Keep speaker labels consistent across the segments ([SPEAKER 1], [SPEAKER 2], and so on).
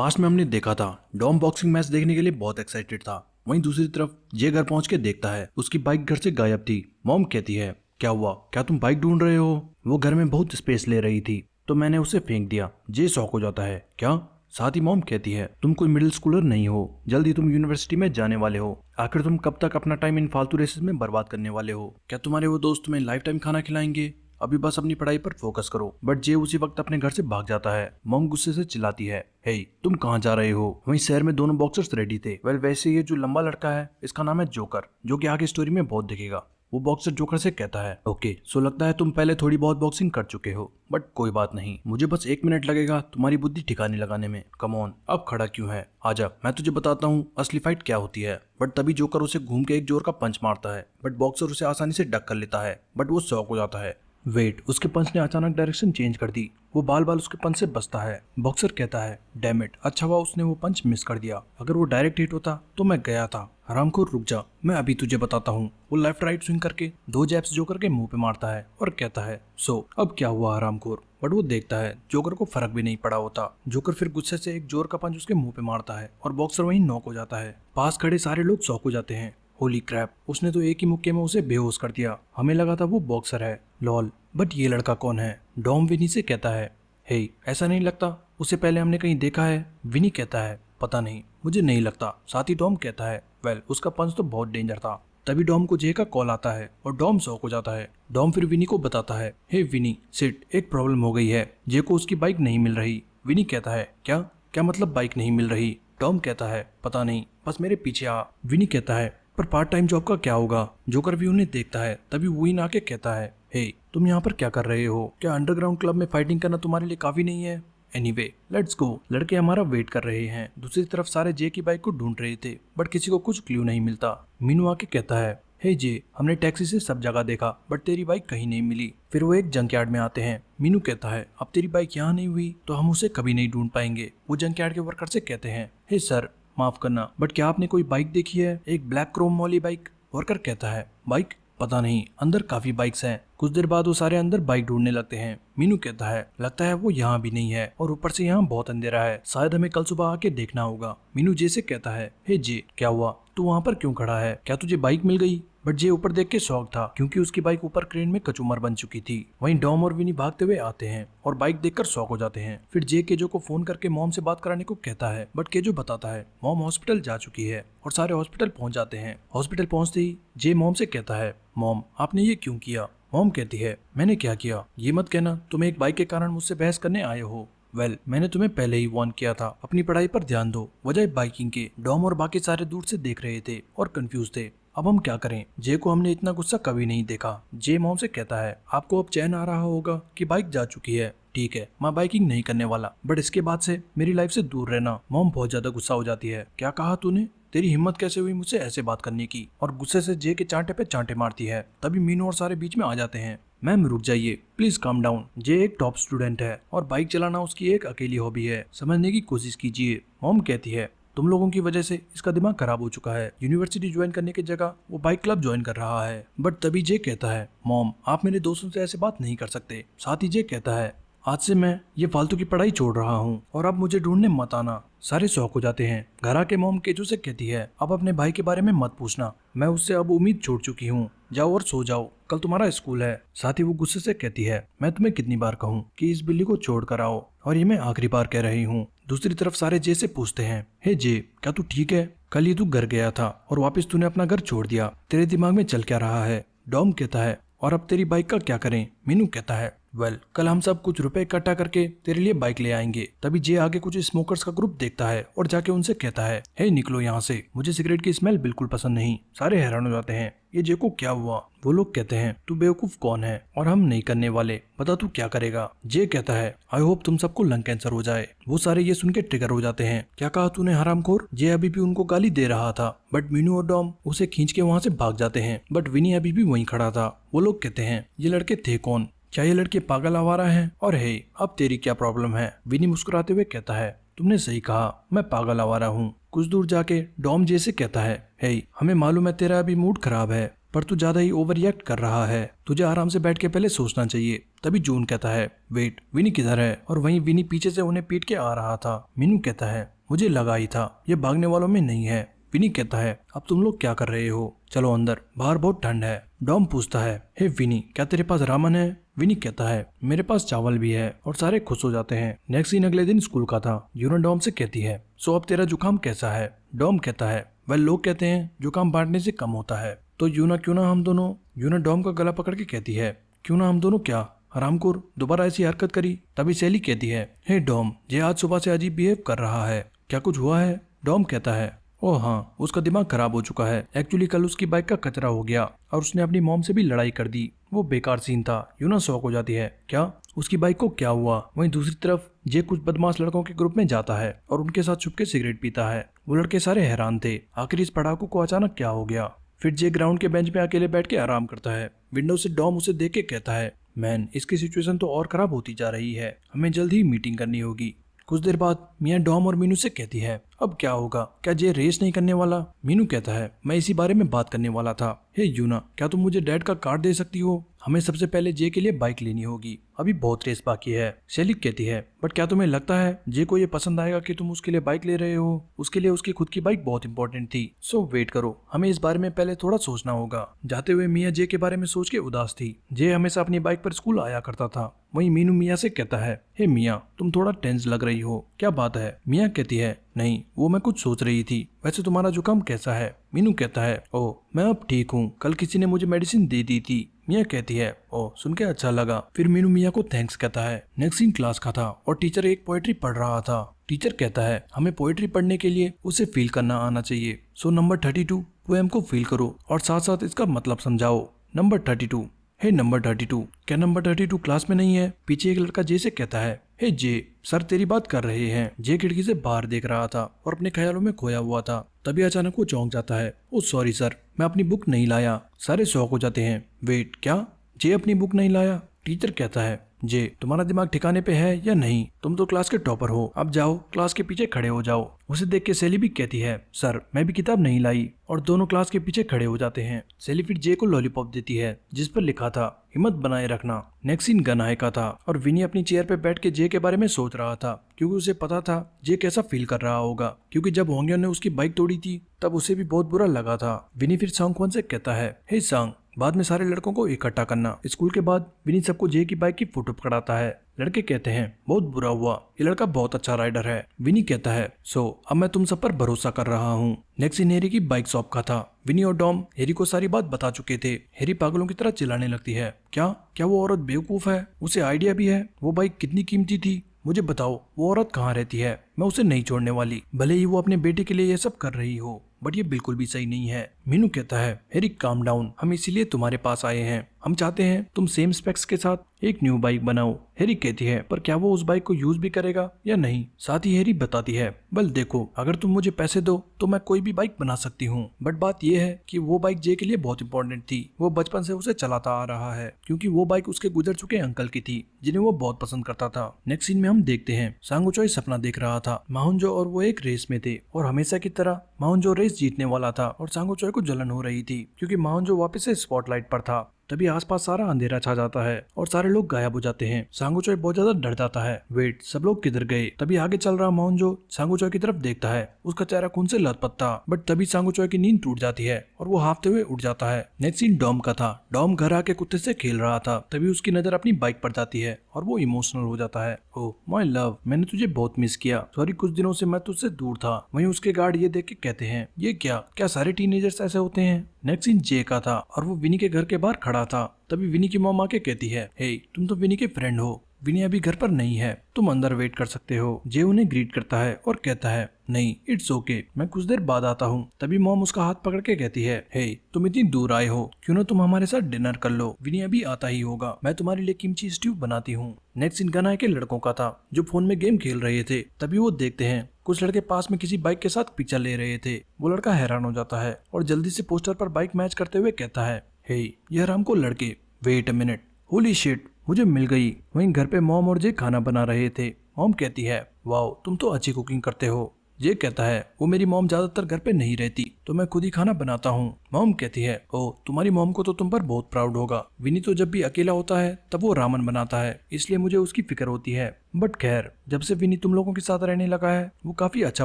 [SPEAKER 1] Past में हमने देखा था डॉम बॉक्सिंग मैच देखने के लिए बहुत एक्साइटेड था। वहीं दूसरी तरफ जे घर पहुंच के देखता है उसकी बाइक घर से गायब थी। मॉम कहती है क्या हुआ, क्या तुम बाइक ढूंढ रहे हो? वो घर में बहुत स्पेस ले रही थी तो मैंने उसे फेंक दिया। जे शॉक हो जाता है क्या? साथ ही मॉम कहती है तुम कोई मिडिल स्कूलर नहीं हो, जल्दी तुम यूनिवर्सिटी में जाने वाले हो। आखिर तुम कब तक अपना टाइम इन फालतू रेसेस में बर्बाद करने वाले हो? क्या तुम्हारे वो दोस्त तुम्हें लाइफ टाइम खाना खिलाएंगे? अभी बस अपनी पढ़ाई पर फोकस करो। बट जे उसी वक्त अपने घर से भाग जाता है। मॉम गुस्से से चिल्लाती है हे तुम कहाँ जा रहे हो? वहीं शहर में दोनों बॉक्सर्स रेडी थे। वेल वैसे ये जो लंबा लड़का है इसका नाम है जोकर, जो कि आगे स्टोरी में बहुत दिखेगा। वो बॉक्सर जोकर से कहता है ओके सो लगता है तुम पहले थोड़ी बहुत बॉक्सिंग कर चुके हो, बट कोई बात नहीं, मुझे बस 1 मिनट लगेगा तुम्हारी बुद्धि ठिकाने लगाने में। कम ऑन, अब खड़ा क्यों है, आजा मैं तुझे बताता हूँ असली फाइट क्या होती है। बट तभी जोकर उसे घूम के एक जोर का पंच मारता है, बट बॉक्सर उसे आसानी से डक कर लेता है। बट वो शॉक हो जाता है। वेट, उसके पंच ने अचानक डायरेक्शन चेंज कर दी। वो बाल बाल उसके पंच से बचता है। बॉक्सर कहता है डैम इट, अच्छा हुआ उसने वो पंच मिस कर दिया, अगर वो डायरेक्ट हिट होता तो मैं गया था। हरामखोर रुक जा, मैं अभी तुझे बताता हूँ। वो लेफ्ट राइट स्विंग करके 2 जैब्स जोकर के मुंह पे मारता है और कहता है सो अब क्या हुआ हरामखोर? बट वो देखता है जोकर को फर्क भी नहीं पड़ा होता। जोकर फिर गुस्से से एक जोर का पंच उसके मुंह पे मारता है और बॉक्सर वहीं नॉक हो जाता है। पास खड़े सारे लोग शॉक हो जाते हैं। होली क्रैप, उसने तो एक ही मुक्के में उसे बेहोश कर दिया। हमें लगा था वो बॉक्सर है, लॉल। बट ये लड़का कौन है? डॉम विनी से कहता है हे ऐसा नहीं लगता उसे पहले हमने कहीं देखा है। विनी कहता है पता नहीं, मुझे नहीं लगता। साथ ही डॉम कहता है वेल उसका पंच तो बहुत डेंजर था। तभी डॉम को जे का कॉल आता है और डॉम शॉक हो जाता है। डॉम फिर विनी को बताता है हे विनी सिट, एक प्रॉब्लम हो गई है, जे को उसकी बाइक नहीं मिल रही। विनी कहता है क्या क्या मतलब बाइक नहीं मिल रही? डॉम कहता है पता नहीं, बस मेरे पीछे आ। विनी कहता है पर पार्ट टाइम जॉब का क्या होगा? जोकर भी उन्हें देखता है। तभी विन आके कहता है हे तुम यहाँ पर क्या कर रहे हो? क्या अंडरग्राउंड क्लब में फाइटिंग करना तुम्हारे लिए काफी नहीं है? Anyway let's go. लड़के हमारा वेट कर रहे हैं। दूसरी तरफ सारे जे की बाइक को ढूंढ रहे थे बट किसी को कुछ क्लू नहीं मिलता। मीनू आके कहता है हे जे, हमने टैक्सी से सब जगह देखा बट तेरी बाइक कहीं नहीं मिली। फिर वो एक जंकयार्ड में आते हैं। मीनू कहता है अब तेरी बाइक यहाँ नहीं हुई तो हम उसे कभी नहीं ढूंढ पाएंगे। वो जंकयार्ड के वर्कर से कहते हैं हे सर माफ करना बट क्या आपने कोई बाइक देखी है, एक ब्लैक क्रोम वाली बाइक? वर्कर कहता है बाइक पता नहीं, अंदर काफी बाइक्स हैं। कुछ देर बाद वो सारे अंदर बाइक ढूंढने लगते हैं। मीनू कहता है लगता है वो यहाँ भी नहीं है और ऊपर से यहाँ बहुत अंधेरा है, शायद हमें कल सुबह आके देखना होगा। मीनू जे से कहता है हे जे क्या हुआ, तू वहाँ पर क्यों खड़ा है, क्या तुझे बाइक मिल गई? बट जे ऊपर देख के शॉक था क्योंकि उसकी बाइक ऊपर क्रेन में कचूमर बन चुकी थी। वहीं डॉम और विनी भागते हुए आते हैं और बाइक देखकर शॉक हो जाते हैं। फिर जे केजो को फोन करके मॉम से बात कराने को कहता है बट केजो बताता है मॉम हॉस्पिटल जा चुकी है और सारे हॉस्पिटल पहुंच जाते हैं। हॉस्पिटल पहुंचते ही जे मॉम से कहता है मॉम आपने ये क्यों किया? मॉम कहती है मैंने क्या किया, ये मत कहना तुम एक बाइक के कारण मुझसे बहस करने आए हो। वेल मैंने तुम्हें पहले ही वार्न किया था, अपनी पढ़ाई पर ध्यान दो। वजह बाइकिंग के डॉम और बाकी सारे दूर से देख रहे थे और कंफ्यूज थे। अब हम क्या करें? जे को हमने इतना गुस्सा कभी नहीं देखा। जे मॉम से कहता है आपको अब चैन आ रहा होगा कि बाइक जा चुकी है, ठीक है मैं बाइकिंग नहीं करने वाला बट इसके बाद से मेरी लाइफ से दूर रहना। मॉम बहुत ज्यादा गुस्सा हो जाती है। क्या कहा तूने? तेरी हिम्मत कैसे हुई मुझसे ऐसे बात करने की? और गुस्से से जे के चांटे पे चांटे मारती है। तभी मीनू और सारे बीच में आ जाते हैं। मैम रुक जाइए प्लीज काम डाउन, जे एक टॉप स्टूडेंट है और बाइक चलाना उसकी एक अकेली हॉबी है, समझने की कोशिश कीजिए। मॉम कहती है तुम लोगों की वजह से इसका दिमाग खराब हो चुका है, यूनिवर्सिटी ज्वाइन करने की जगह वो बाइक क्लब ज्वाइन कर रहा है। बट तभी जे कहता है मॉम आप मेरे दोस्तों से ऐसे बात नहीं कर सकते। साथ ही जे कहता है आज से मैं ये फालतू की पढ़ाई छोड़ रहा हूँ और अब मुझे ढूंढने मत आना। सारे शौक हो जाते हैं। घर आके मॉम केजो से कहती है अब अपने भाई के बारे में मत पूछना, मैं उससे अब उम्मीद छोड़ चुकी हूँ, जाओ और सो जाओ, कल तुम्हारा स्कूल है। साथ ही वो गुस्से से कहती है मैं तुम्हें कितनी बार कहूँ कि इस बिल्ली को छोड़ कर आओ, और ये मैं आखिरी बार कह रही हूँ। दूसरी तरफ सारे जे से पूछते हैं हे जे क्या तू ठीक है? कल ही तू घर गया था और वापस तूने अपना घर छोड़ दिया, तेरे दिमाग में चल क्या रहा है? डॉम कहता है और अब तेरी बाइक का क्या करें? मीनू कहता है वेल कल हम सब कुछ रुपए इकट्ठा करके तेरे लिए बाइक ले आएंगे। तभी जे आगे कुछ स्मोकर्स का ग्रुप देखता है और जाके उनसे कहता है हे निकलो यहाँ से, मुझे सिगरेट की स्मेल बिल्कुल पसंद नहीं। सारे हैरान हो जाते हैं ये जे को क्या हुआ? वो लोग कहते हैं तू बेवकूफ कौन है और हम नहीं करने वाले, बता तू क्या करेगा? जे कहता है आई होप तुम सबको लंग कैंसर हो जाए। वो सारे ये सुन के ट्रिगर हो जाते हैं। क्या कहा तूने हरामखोर? जे अभी भी उनको गाली दे रहा था बट मीनू और डॉम उसे खींच के वहाँ से भाग जाते हैं। बट विनी अभी भी वहीं खड़ा था। वो लोग कहते हैं ये लड़के थे कौन? क्या ये लड़के पागल आवारा हैं? और हे अब तेरी क्या प्रॉब्लम है? विनी मुस्कुराते हुए कहता है तुमने सही कहा, मैं पागल आवारा हूँ। कुछ दूर जाके डॉम जे से कहता है हे हमें मालूम है तेरा अभी मूड खराब है पर तू ज्यादा ही ओवर रिएक्ट कर रहा है, तुझे आराम से बैठ के पहले सोचना चाहिए। तभी जून कहता है वेट, विनी किधर है? और वहीं विनी पीछे से उन्हें पीट के आ रहा था। मीनू कहता है मुझे लगा ही था, ये भागने वालों में नहीं है। विनी कहता है अब तुम लोग क्या कर रहे हो, चलो अंदर, बाहर बहुत ठंड है। डॉम पूछता है हे विनी, क्या तेरे पास रामन है? विनी कहता है मेरे पास चावल भी है, और सारे खुश हो जाते हैं। नेक्स्ट दिन अगले दिन स्कूल का था। यूना डॉम से कहती है सो अब तेरा जुकाम कैसा है? डॉम कहता है वह लोग कहते हैं जुकाम बांटने से कम होता है। तो यूना क्यों ना हम दोनों, यूना डॉम का गला पकड़ के कहती है क्यों ना हम दोनों क्या हरामखोर दोबारा ऐसी हरकत करी। तभी सैली कहती है हे डॉम, ये आज सुबह से अजीब बिहेव कर रहा है, क्या कुछ हुआ है? डॉम कहता है ओह हाँ, उसका दिमाग खराब हो चुका है। एक्चुअली कल उसकी बाइक का कचरा हो गया और उसने अपनी मॉम से भी लड़ाई कर दी। वो बेकार सीन था। यूना शॉक हो जाती है क्या उसकी बाइक को क्या हुआ? वहीं दूसरी तरफ जे कुछ बदमाश लड़कों के ग्रुप में जाता है और उनके साथ छुप के सिगरेट पीता है। वो लड़के सारे हैरान थे, आखिर इस पढ़ाकू को अचानक क्या हो गया। फिर जे ग्राउंड के बेंच पे अकेले बैठ के आराम करता है। विंडो से डॉम उसे देख के कहता है मैन, इसकी सिचुएशन तो और खराब होती जा रही है, हमें जल्द ही मीटिंग करनी होगी। कुछ देर बाद मियाँ डॉम और मीनू से कहती है अब क्या होगा, क्या जे रेस नहीं करने वाला? मीनू कहता है मैं इसी बारे में बात करने वाला था। हे यूना, क्या तुम मुझे डैड का कार्ड दे सकती हो? हमें सबसे पहले जे के लिए बाइक लेनी होगी, अभी बहुत रेस बाकी है। शेलिक कहती है बट क्या तुम्हें लगता है जे को ये पसंद आएगा कि तुम उसके लिए बाइक ले रहे हो? उसके लिए उसकी खुद की बाइक बहुत इंपॉर्टेंट थी। सो वेट करो, हमें इस बारे में पहले थोड़ा सोचना होगा। जाते हुए मियाँ जे के बारे में सोच के उदास थी। जे हमेशा अपनी बाइक पर स्कूल आया करता था। वहीं मीनू मियाँ से कहता है हे मियाँ, तुम थोड़ा टेंस लग रही हो, क्या बात है? मियाँ कहती है नहीं, वो मैं कुछ सोच रही थी। वैसे तुम्हारा जुकाम कैसा है? मीनू कहता है ओह मैं अब ठीक हूँ, कल किसी ने मुझे मेडिसिन दे दी थी। मियाँ कहती है ओह सुन के अच्छा लगा। फिर मीनू मियाँ को थैंक्स कहता है। नेक्स्ट सीन क्लास का था और टीचर एक पोएट्री पढ़ रहा था। टीचर कहता है हमें पोएट्री पढ़ने के लिए उसे फील करना आना चाहिए। सो नंबर 32 पोएम को फील करो और साथ साथ इसका मतलब समझाओ। नंबर 32 हे नंबर 32, क्या नंबर 32 क्लास में नहीं है? पीछे एक लड़का जे से कहता है हे जे, सर तेरी बात कर रहे हैं। जे खिड़की से बाहर देख रहा था और अपने ख्यालों में खोया हुआ था। तभी अचानक वो चौंक जाता है ओ सॉरी सर, मैं अपनी बुक नहीं लाया। सारे शॉक हो जाते हैं। वेट, क्या जे अपनी बुक नहीं लाया? टीचर कहता है जे, तुम्हारा दिमाग ठिकाने पे है या नहीं? तुम तो क्लास के टॉपर हो, अब जाओ क्लास के पीछे खड़े हो जाओ। उसे देख के सेली भी कहती है सर मैं भी किताब नहीं लाई, और दोनों क्लास के पीछे खड़े हो जाते हैं। सेली फिर जे को लॉलीपॉप देती है जिस पर लिखा था हिम्मत बनाए रखना। नेक्स्ट सीन गनाए का था और विनी अपनी चेयर पे बैठ के जे के बारे में सोच रहा था, क्योंकि उसे पता था जे कैसा फील कर रहा होगा, क्योंकि जब होंगियों ने उसकी बाइक तोड़ी थी तब उसे भी बहुत बुरा लगा था। विनी फिर सांगक्वन से कहता है हे सांग, बाद में सारे लड़कों को इकट्ठा करना। स्कूल के बाद विनी सबको जे की बाइक की फोटो पकड़ाता है। लड़के कहते हैं बहुत बुरा हुआ, ये लड़का बहुत अच्छा राइडर है। विनी कहता है सो अब मैं तुम सब पर भरोसा कर रहा हूँ। नेक्स्ट सीन हेरी की बाइक शॉप का था। विनी और डॉम हेरी को सारी बात बता चुके थे। हेरी पागलों की तरह चिल्लाने लगती है क्या क्या वो औरत बेवकूफ है? उसे आइडिया भी है वो बाइक कितनी कीमती थी? मुझे बताओ वो औरत कहाँ रहती है? मैं उसे नहीं छोड़ने वाली, भले ही वो अपने बेटे के लिए ये सब कर रही हो, बट ये बिल्कुल भी सही नहीं है। मीनू कहता है हेरी काम डाउन, हम इसीलिए तुम्हारे पास आए हैं। हम चाहते हैं तुम सेम स्पेक्स के साथ एक न्यू बाइक बनाओ। हेरी कहती है पर क्या वो उस बाइक को यूज भी करेगा या नहीं? साथ ही हेरी बताती है बल देखो, अगर तुम मुझे पैसे दो तो मैं कोई भी बाइक बना सकती हूँ, बट बात यह है कि वो बाइक जे के लिए बहुत इंपॉर्टेंट थी। वो बचपन से उसे चलाता आ रहा है, क्योंकि वो बाइक उसके गुजर चुके अंकल की थी जिन्हें वो बहुत पसंद करता था। नेक्स्ट सीन में हम देखते हैं सांगुचोई सपना देख रहा था। माहुंजो और वो एक रेस में थे और हमेशा की तरह माहुंजो रेस जीतने वाला था और सांगुचोई को जलन हो रही थी क्योंकि माहुंजो वापस से स्पॉटलाइट पर था। तभी आसपास सारा अंधेरा छा जाता है और सारे लोग गायब हो जाते हैं। सांगुचोई बहुत ज्यादा डर जाता है। वेट, सब लोग किधर गए? तभी आगे चल रहा माहुंजो सांगुचोई की तरफ देखता है। उसका चेहरा खून से लथपथ था, बट तभी सांगुचोई की नींद टूट जाती है और वो हाफते हुए उठ जाता है। नेक्स्ट सीन डॉम का था। डॉम घर आके कुत्ते से खेल रहा था, तभी उसकी नजर अपनी बाइक पर जाती है और वो इमोशनल हो जाता है। ओह माय लव, मैंने तुझे बहुत मिस किया, सॉरी कुछ दिनों से मैं तुझसे दूर था। वहीं उसके गार्ड ये देख के कहते हैं ये क्या सारे टीनेजर्स ऐसे होते हैं? नेक्स्ट सीन जे का था और वो विनी के घर के बाहर खड़ा था। तभी विनी की मॉम आके कहती है हे, तुम तो विनी के फ्रेंड हो, विनी अभी घर पर नहीं है, तुम अंदर वेट कर सकते हो। जे उन्हें ग्रीट करता है और कहता है नहीं इट्स ओके, मैं कुछ देर बाद आता हूँ। तभी मॉम उसका हाथ पकड़ के कहती है हे, तुम इतनी दूर आए हो, क्यों ना तुम हमारे साथ डिनर कर लो, विनी अभी आता ही होगा, मैं तुम्हारे लिए किमची स्ट्यू बनाती हूँ। नेक्स्ट सीन गनाए के लड़कों का था जो फोन में गेम खेल रहे थे। तभी वो देखते हैं कुछ लड़के पास में किसी बाइक के साथ पिक्चर ले रहे थे। वो लड़का हैरान हो जाता है और जल्दी से पोस्टर पर बाइक मैच करते हुए कहता है हे, ये हराम को लड़के, wait a minute, holy shit, मुझे मिल गई। वहीं घर पे मॉम और जे खाना बना रहे थे। मॉम कहती है वाओ, तुम तो अच्छी कुकिंग करते हो। जे कहता है वो मेरी मॉम ज्यादातर घर पे नहीं रहती तो मैं खुद ही खाना बनाता हूँ। मॉम कहती है ओ तुम्हारी मॉम को तो तुम पर बहुत प्राउड होगा। विनी तो जब भी अकेला होता है तब वो रामन बनाता है, इसलिए मुझे उसकी फिक्र होती है। बट खैर जब से विनी तुम लोगों के साथ रहने लगा है वो काफी अच्छा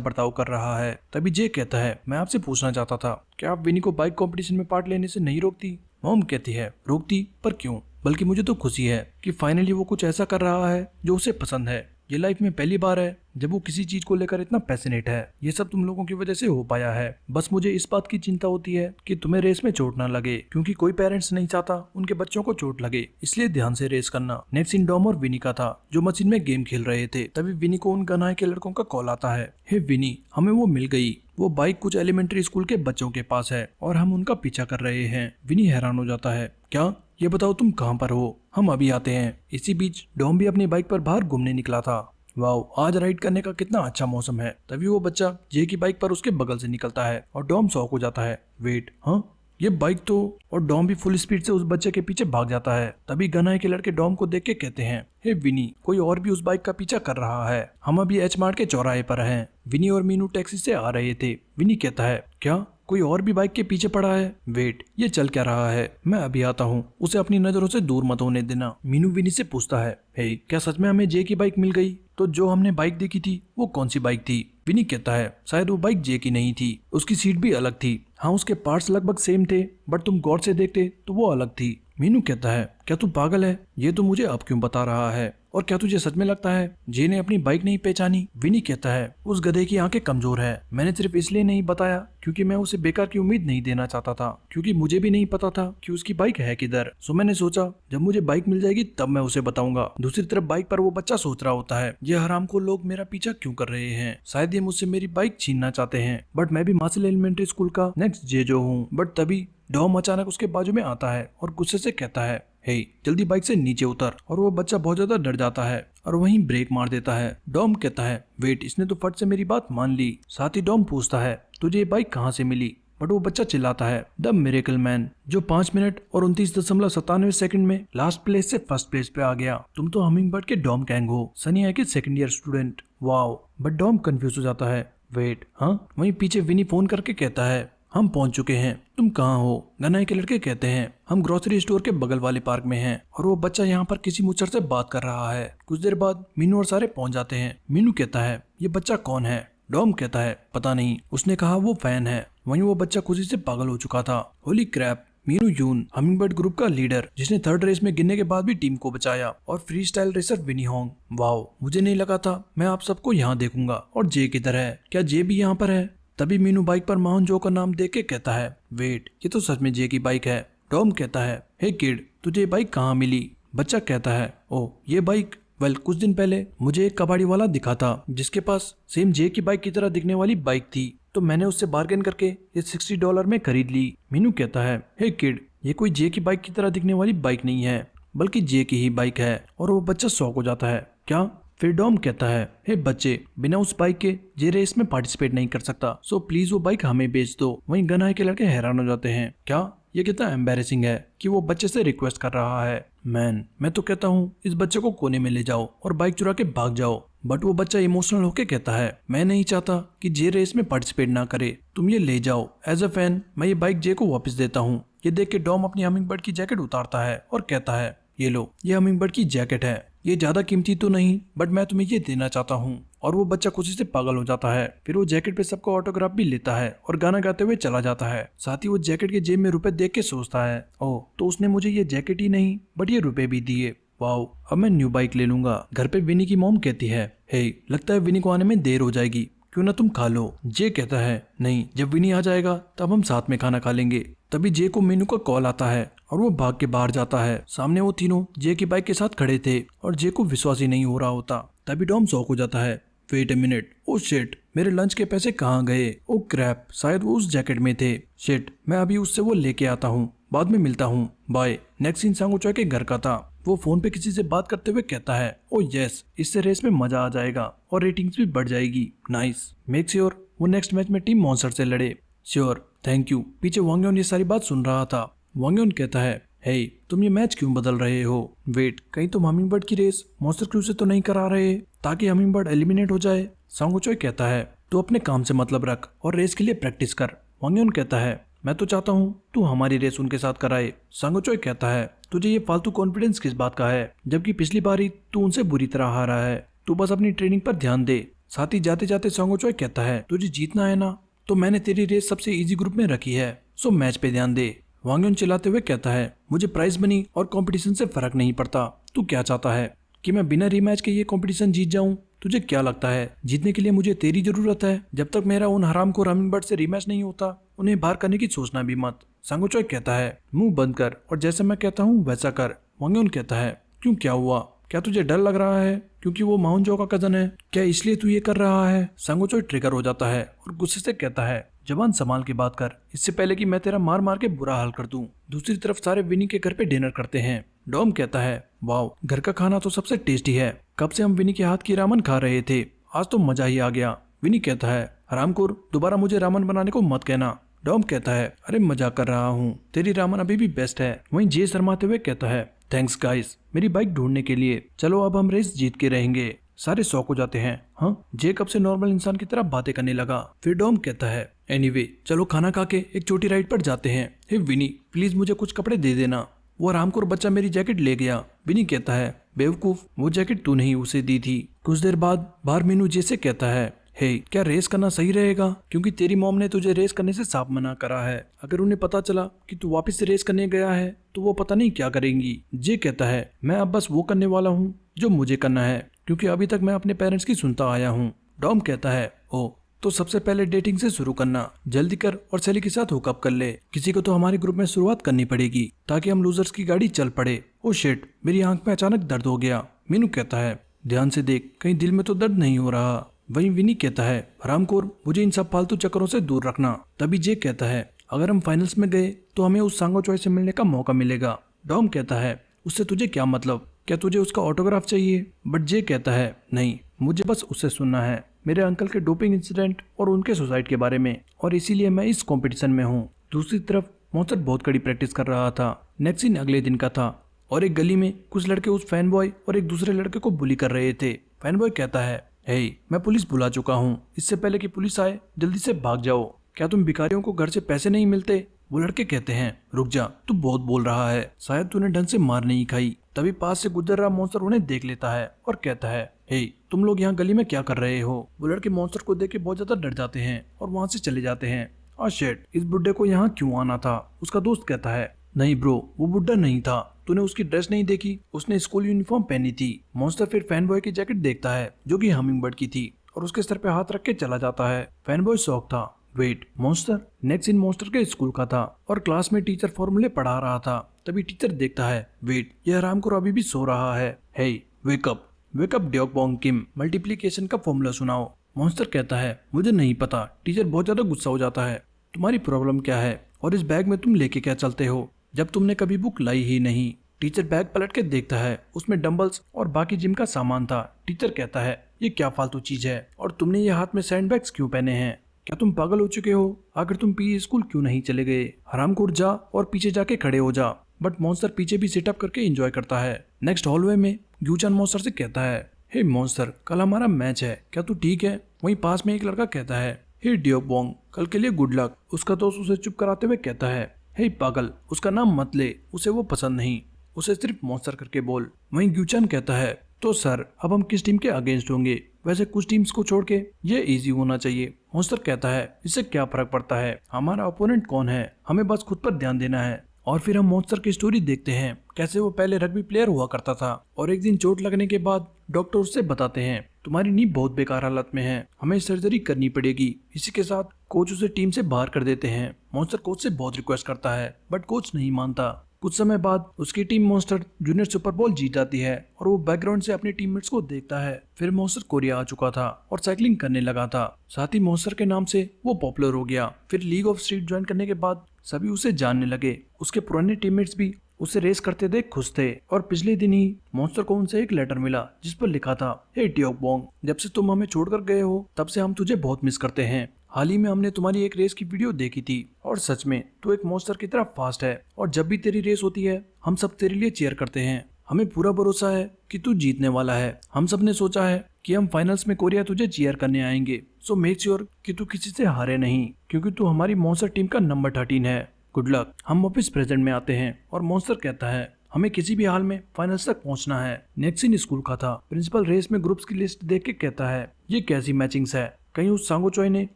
[SPEAKER 1] बर्ताव कर रहा है। तभी जे कहता है मैं आपसे पूछना चाहता था क्या आप विनी को बाइक कंपटीशन में पार्ट लेने से नहीं रोकती। मॉम कहती है रोकती पर क्यों, बल्कि मुझे तो खुशी है कि फाइनली वो कुछ ऐसा कर रहा है जो उसे पसंद है। ये लाइफ में पहली बार है जब वो किसी चीज को लेकर इतना पैशनेट है। ये सब तुम लोगों की वजह से हो पाया है। बस मुझे इस बात की चिंता होती है कि तुम्हें रेस में चोट ना लगे, क्योंकि कोई पेरेंट्स नहीं चाहता उनके बच्चों को चोट लगे, इसलिए ध्यान से रेस करना। नेक्स्ट सीन डॉम और विनी का था जो मशीन में गेम खेल रहे थे। तभी विनी को उन गनाए के लड़कों का कॉल आता है। हे विनी, हमें वो मिल गई। वो बाइक कुछ एलिमेंट्री स्कूल के बच्चों के पास है और हम उनका पीछा कर रहे हैं। विनी हैरान हो जाता है, क्या? ये बताओ तुम कहाँ पर हो, हम अभी आते हैं। इसी बीच डॉम भी अपनी बाइक पर बाहर घूमने निकला था। वाह, आज राइड करने का कितना अच्छा मौसम है। तभी वो बच्चा जे की बाइक पर उसके बगल से निकलता है और डॉम शॉक हो जाता है। वेट, हाँ ये बाइक तो। और डॉम भी फुल स्पीड से उस बच्चे के पीछे भाग जाता है। तभी गनाए के लड़के डॉम को देख के कहते हैं, हे विनी, कोई और भी उस बाइक का पीछा कर रहा है। हम अभी एच मार्ट के चौराहे पर हैं। विनी और मीनू टैक्सी से आ रहे थे। विनी कहता है, क्या कोई और भी बाइक के पीछे पड़ा है? वेट, ये चल क्या रहा है? मैं अभी आता हूँ, उसे अपनी नजरों से दूर मत होने देना। मीनू विनी से पूछता है, हे क्या सच में हमें जे की बाइक मिल गई? तो जो हमने बाइक देखी थी वो कौन सी बाइक थी? विनी कहता है, शायद वो बाइक जे की नहीं थी, उसकी सीट भी अलग थी। हाँ उसके पार्ट्स लगभग सेम थे, बट तुम गौर से देखते तो वो अलग थी। मीनू कहता है, क्या तू पागल है? ये तो मुझे अब क्यों बता रहा है? और क्या तुझे सच में लगता है जे ने अपनी बाइक नहीं पहचानी? विनी कहता है, उस गधे की आंखें कमजोर है। मैंने सिर्फ इसलिए नहीं बताया क्योंकि मैं उसे बेकार की उम्मीद नहीं देना चाहता था, क्योंकि मुझे भी नहीं पता था कि उसकी बाइक है किधर। सो मैंने सोचा जब मुझे बाइक मिल जाएगी तब मैं उसे बताऊंगा। दूसरी तरफ बाइक पर वो बच्चा सोच रहा होता है, ये हराम को लोग मेरा पीछा क्यों कर रहे हैं? शायद ये मुझसे मेरी बाइक छीनना चाहते हैं। बट मैं भी मार्शल एलिमेंट्री स्कूल का नेक्स्ट जे जो हूँ। बट तभी डॉम अचानक उसके बाजू में आता है और गुस्से से कहता है, हे जल्दी बाइक से नीचे उतर। और वो बच्चा बहुत ज्यादा डर जाता है और वहीं ब्रेक मार देता है। डॉम कहता है, वेट, इसने तो फट से मेरी बात मान ली। साथ ही डॉम पूछता है, तुझे ये बाइक कहाँ से मिली? बट वो बच्चा चिल्लाता है, द मिरेकल मैन, जो 5 मिनट और 29.97 सेकंड में लास्ट प्लेस से फर्स्ट प्लेस पे आ गया। तुम तो हमिंगबर्ड के डॉम कैंग हो, सनी है के second year student. Wow. But Dom confuse हो जाता है। वेट, हाँ? वहीं पीछे विनी फोन करके कहता है, हम पहुंच चुके हैं, तुम कहाँ हो? गनाई के लड़के कहते हैं, हम ग्रोसरी स्टोर के बगल वाले पार्क में हैं। और वो बच्चा यहाँ पर किसी मुचर से बात कर रहा है। कुछ देर बाद मीनू और सारे पहुंच जाते हैं। मीनू कहता है, ये बच्चा कौन है? डॉम कहता है, पता नहीं, उसने कहा वो फैन है। वहीं वो बच्चा खुशी से पागल हो चुका था। Holi crap, Minu Yoon, hummingbird group का लीडर जिसने थर्ड रेस में गिरने के बाद भी टीम को बचाया, और freestyle racer Winnie Hong. Wow, मुझे नहीं लगा था मैं आप सबको यहाँ देखूंगा। और जे किधर है? क्या जे भी यहाँ पर है? तभी मीनू बाइक पर मोहन जो का नाम देख के कहता है, वेट, ये तो सच में जे की बाइक है। डॉम कहता है, हे किड, तुझे बाइक कहाँ मिली? बच्चा कहता है, ओ ये बाइक, वेल कुछ दिन पहले मुझे एक कबाड़ी वाला दिखा था जिसके पास सेम जे की बाइक की तरह दिखने वाली बाइक थी, तो मैंने उससे बार्गेन करके ये $60 में खरीद ली। मीनू कहता है, हे किड, ये कोई जे की बाइक की तरह दिखने वाली बाइक नहीं है, बल्कि जे की ही बाइक है। और वो बच्चा शॉक हो जाता है, क्या? फिर डॉम कहता है, हे बच्चे, बिना उस बाइक के जे रेस में पार्टिसिपेट नहीं कर सकता, सो प्लीज वो बाइक हमें बेच दो। वहीं गनाई के लड़के हैरान हो जाते हैं, क्या? ये कितना एम्बैरेसिंग है कि वो बच्चे से रिक्वेस्ट कर रहा है। मैन, मैं तो कहता हूँ इस बच्चे को कोने में ले जाओ और बाइक चुरा के भाग जाओ। बट वो बच्चा इमोशनल होके कहता है, मैं नहीं चाहता कि जे रेस में पार्टिसिपेट ना करे, तुम ये ले जाओ। एज अ फैन मैं ये बाइक जे को वापस देता हूँ। ये देख के डॉम अपनी हमिंगबर्ड की जैकेट उतारता है और कहता है, ये लो, ये हमिंगबर्ड की जैकेट है। ये ज्यादा कीमती तो नहीं, बट मैं तुम्हें ये देना चाहता हूँ। और वो बच्चा खुशी से पागल हो जाता है। फिर वो जैकेट पे सबको ऑटोग्राफ भी लेता है और गाना गाते हुए चला जाता है। साथ ही वो जैकेट के जेब में रुपए देख के सोचता है, ओह, तो उसने मुझे ये जैकेट ही नहीं बट ये रुपए भी दिए। वाओ, अब मैं न्यू बाइक ले लूंगा। घर पे विनी की मॉम कहती है, हे लगता है विनी को आने में देर हो जाएगी, क्यों ना तुम खा लो। जे कहता है, नहीं, जब विनी आ जाएगा तब हम साथ में खाना खा लेंगे। तभी जे को मीनू का कॉल आता है और वो भाग के बाहर जाता है। सामने वो तीनों जे की बाइक के साथ खड़े थे और जे को विश्वास ही नहीं हो रहा होता। तभी डॉम शॉक हो जाता है, wait a minute, oh shit, मेरे लंच के पैसे कहाँ गए? ओ क्रैप, शायद वो उस जैकेट में थे। शिट, मैं अभी उससे वो लेके आता हूँ, बाद में मिलता हूँ, बाय। नेक्स्ट सीन सांगो चॉय के घर का था। वो फोन पे किसी से बात करते हुए कहता है, ओ यस, इससे रेस में मजा आ जाएगा और रेटिंग्स भी बढ़ जाएगी। नाइस, मेक श्योर वो नेक्स्ट मैच में टीम मॉन्स्टर से लड़े। Sure, thank you. पीछे वांगयोन ये सारी बात सुन रहा था। वांगयोन कहता है, हे तुम ये मैच क्यों बदल रहे हो? वेट, कहीं तुम हमिंगबर्ड की रेस मॉन्स्टर क्रू से तो नहीं करा रहे ताकि हमिंगबर्ड एलिमिनेट हो जाए? सांगो चॉय कहता है, तू अपने काम से मतलब रख और रेस के लिए प्रैक्टिस कर। वांग यून कहता है मैं तो चाहता हूँ तू हमारी रेस उनके साथ कराए। सांगो चोई कहता है तुझे ये फालतू कॉन्फिडेंस किस बात का है, जबकि पिछली बार ही तू उनसे बुरी तरह हारा है। तू बस अपनी ट्रेनिंग पर ध्यान दे। साथ ही जाते जाते सांगो चोई कहता है तुझे जीतना है ना, तो मैंने तेरी रेस सबसे इजी ग्रुप में रखी है, सो मैच पे ध्यान दे। वांग यून चिल्लाते हुए कहता है मुझे प्राइज मनी और कंपटीशन से फर्क नहीं पड़ता। तू क्या चाहता है कि मैं बिना रीमैच के ये कंपटीशन जीत जाऊं? तुझे क्या लगता है जीतने के लिए मुझे तेरी जरूरत है? जब तक मेरा उन हराम को रमिंगबर्ड से रीमैच नहीं होता उन्हें बाहर करने की सोचना भी मत। सांगो चोई कहता है मुंह बंद कर और जैसे मैं कहता हूँ वैसा कर। वांग यून कहता है क्यों, क्या हुआ? क्या तुझे डर लग रहा है क्योंकि वो माउंजो का कजन है? क्या इसलिए तू ये कर रहा है? सांगो चोई ट्रिगर हो जाता है और गुस्से से कहता है जबान संभाल के बात कर, इससे पहले कि मैं तेरा मार मार के बुरा हाल कर दूं। दूसरी तरफ सारे विनी के घर पे डिनर करते हैं। डॉम कहता है वाह, घर का खाना तो सबसे टेस्टी है। कब से हम विनी के हाथ की रामन खा रहे थे, आज तो मजा ही आ गया। विनी कहता है हरामखोर, दोबारा मुझे रामन बनाने को मत कहना। डॉम कहता है अरे मजाक कर रहा हूँ, तेरी रामन अभी भी बेस्ट है। वहीं जे शर्माते हुए कहता है थैंक्स गाइस मेरी बाइक ढूंढने के लिए, चलो अब हम रेस जीत के रहेंगे। सारे शौक हो जाते हैं। हाँ, जे कब से नॉर्मल इंसान की तरह बातें करने लगा। फिर डॉम कहता है एनीवे चलो खाना खा के एक छोटी राइड पर जाते हैं। हे विनी प्लीज मुझे कुछ कपड़े दे देना, वो आरामखोर बच्चा मेरी जैकेट ले गया। विनी कहता है बेवकूफ, वो जैकेट तू नहीं उसे दी थी। कुछ देर बाद बाहर मीनू जे से कहता है हे क्या रेस करना सही रहेगा, क्योंकि तेरी मॉम ने तुझे रेस करने से साफ मना करा है। अगर उन्हें पता चला कि तू वापस से रेस करने गया है तो वो पता नहीं क्या करेंगी। जे कहता है मैं अब बस वो करने वाला हूँ जो मुझे करना है, क्योंकि अभी तक मैं अपने पेरेंट्स की सुनता आया हूँ। डॉम कहता है ओ तो सबसे पहले डेटिंग से शुरू करना, जल्दी कर और सेली के साथ हुकअप कर ले। किसी को तो हमारे ग्रुप में शुरुआत करनी पड़ेगी ताकि हम लूजर्स की गाड़ी चल पड़े। ओ शिट, मेरी आंख में अचानक दर्द हो गया। मीनू कहता है ध्यान से देख, कहीं दिल में तो दर्द नहीं हो रहा। वहीं विनी कहता है हरामखोर, मुझे इन सब फालतू चक्करों से दूर रखना। तभी जे कहता है अगर हम फाइनल्स में गए तो हमें उस सांगो चोई से मिलने का मौका मिलेगा। डॉम कहता है उससे तुझे क्या मतलब, क्या तुझे उसका ऑटोग्राफ चाहिए? बट जे कहता है नहीं, मुझे बस उससे सुनना है मेरे अंकल के डोपिंग इंसिडेंट और उनके सुसाइड के बारे में, और इसीलिए मैं इस कंपटीशन में हूँ। दूसरी तरफ मॉन्स्टर बहुत कड़ी प्रैक्टिस कर रहा था। नेक्स्ट सीन अगले दिन का था और एक गली में कुछ लड़के उस फैन बॉय और एक दूसरे लड़के को बुली कर रहे थे। फैन बॉय कहता है हे मैं पुलिस बुला चुका हूँ, इससे पहले कि पुलिस आए जल्दी से भाग जाओ। क्या तुम भिखारियों को घर से पैसे नहीं मिलते? वो लड़के कहते हैं रुक जा, तू बहुत बोल रहा है, शायद तूने ढंग से मार नहीं खाई। तभी पास से गुजर रहा मॉन्स्टर उन्हें देख लेता है और कहता है हे तुम लोग यहाँ गली में क्या कर रहे हो? वो लड़के मॉन्स्टर को देख के बहुत ज्यादा डर जाते हैं और वहाँ से चले जाते हैं। और शिट, इस बुड्ढे को यहाँ क्यों आना था? उसका दोस्त कहता है नहीं ब्रो, वो बुड्ढा नहीं था, तूने उसकी ड्रेस नहीं देखी, उसने स्कूल यूनिफॉर्म पहनी थी। मॉन्स्टर फिर फैन बॉय की जैकेट देखता है जो कि हमिंगबर्ड की थी और उसके सर पे हाथ रख के चला जाता है। फैन बॉय शॉक था। Wait, monster? Next scene monster के स्कूल का था और क्लास में टीचर फॉर्मूले पढ़ा रहा था। तभी टीचर देखता है वेट, ये हरामखोर अभी भी सो रहा है। हे वेकअप वेकअप ड्योक बोंग किम, मल्टीप्लिकेशन का फॉर्मूला सुनाओ। मॉन्स्टर कहता है मुझे नहीं पता। टीचर बहुत ज्यादा गुस्सा हो जाता है, तुम्हारी प्रॉब्लम क्या है और इस बैग में तुम लेके क्या चलते हो जब तुमने कभी बुक लाई ही नहीं? टीचर बैग पलट के देखता है, उसमें डंबल्स और बाकी जिम का सामान था। टीचर कहता है ये क्या फालतू चीज है और तुमने ये हाथ में सैंड बैग्स क्यों पहने हैं? क्या तुम पागल हो चुके हो? आखिर तुम पीए स्कूल क्यों नहीं चले गए? हरामखोर जा और पीछे जाके खड़े हो जा। बट मॉन्स्टर पीछे भी सिटअप करके एंजॉय करता है। नेक्स्ट हॉलवे में ग्यूचान मॉन्स्टर से कहता है हे मॉन्स्टर, कल हमारा मैच है, क्या तू ठीक है? वहीं पास में एक लड़का कहता है हे ड्योक बोंग, कल के लिए गुड लक। उसका दोस्त उसे चुप कराते हुए कहता है हे पागल, उसका नाम मत ले, उसे वो पसंद नहीं, उसे सिर्फ मॉन्स्टर करके बोल। वहीं ग्यूचान कहता है तो सर अब हम किस टीम के अगेंस्ट होंगे? वैसे कुछ टीम्स को छोड़ के ये इजी होना चाहिए। मॉन्स्टर कहता है इससे क्या फर्क पड़ता है, हमारा ओपोनेंट कौन है, हमें बस खुद पर ध्यान देना है। और फिर हम मॉन्स्टर की स्टोरी देखते हैं कैसे वो पहले रग्बी प्लेयर हुआ करता था और एक दिन चोट लगने के बाद डॉक्टर उससे बताते हैं तुम्हारी नी बहुत बेकार हालत में है, हमें सर्जरी करनी पड़ेगी। इसी के साथ कोच उसे टीम से बाहर कर देते हैं। मॉन्स्टर कोच से बहुत रिक्वेस्ट करता है बट कोच नहीं मानता। कुछ समय बाद उसकी टीम मॉन्स्टर जूनियर सुपर बोल जीत जाती है और वो बैकग्राउंड से अपने टीममेट्स को देखता है। फिर मॉन्स्टर कोरिया आ चुका था और साइकिलिंग करने लगा था, साथ ही मॉन्स्टर के नाम से वो पॉपुलर हो गया। फिर लीग ऑफ स्ट्रीट ज्वाइन करने के बाद सभी उसे जानने लगे। उसके पुराने टीममेट्स भी उसे रेस करते देख खुश थे और पिछले दिन ही मॉन्स्टर को उनसे एक लेटर मिला जिस पर लिखा था हे ड्योक बोंग, जब से तुम हमें छोड़कर गए हो तब से हम तुझे बहुत मिस करते हैं। हाल ही में हमने तुम्हारी एक रेस की वीडियो देखी थी और सच में तू एक मॉन्स्टर की तरह फास्ट है और जब भी तेरी रेस होती है हम सब तेरे लिए चीयर करते हैं। हमें पूरा भरोसा है कि तू जीतने वाला है। हम सब ने सोचा है कि हम फाइनल्स में कोरिया तुझे चीयर करने आएंगे, सो मेक श्योर कि तू किसी से हारे नहीं, क्योंकि तू हमारी मॉन्स्टर टीम का नंबर 13 है। Good luck. हम वापस प्रेजेंट में आते हैं और मॉन्स्टर कहता है हमें किसी भी हाल में फाइनल्स तक पहुंचना है। नेक्स्ट सीन स्कूल का था। प्रिंसिपल रेस में ग्रुप्स की लिस्ट देख के कहता है ये कैसी मैचिंग्स है, कहीं उस सांगो चोई ने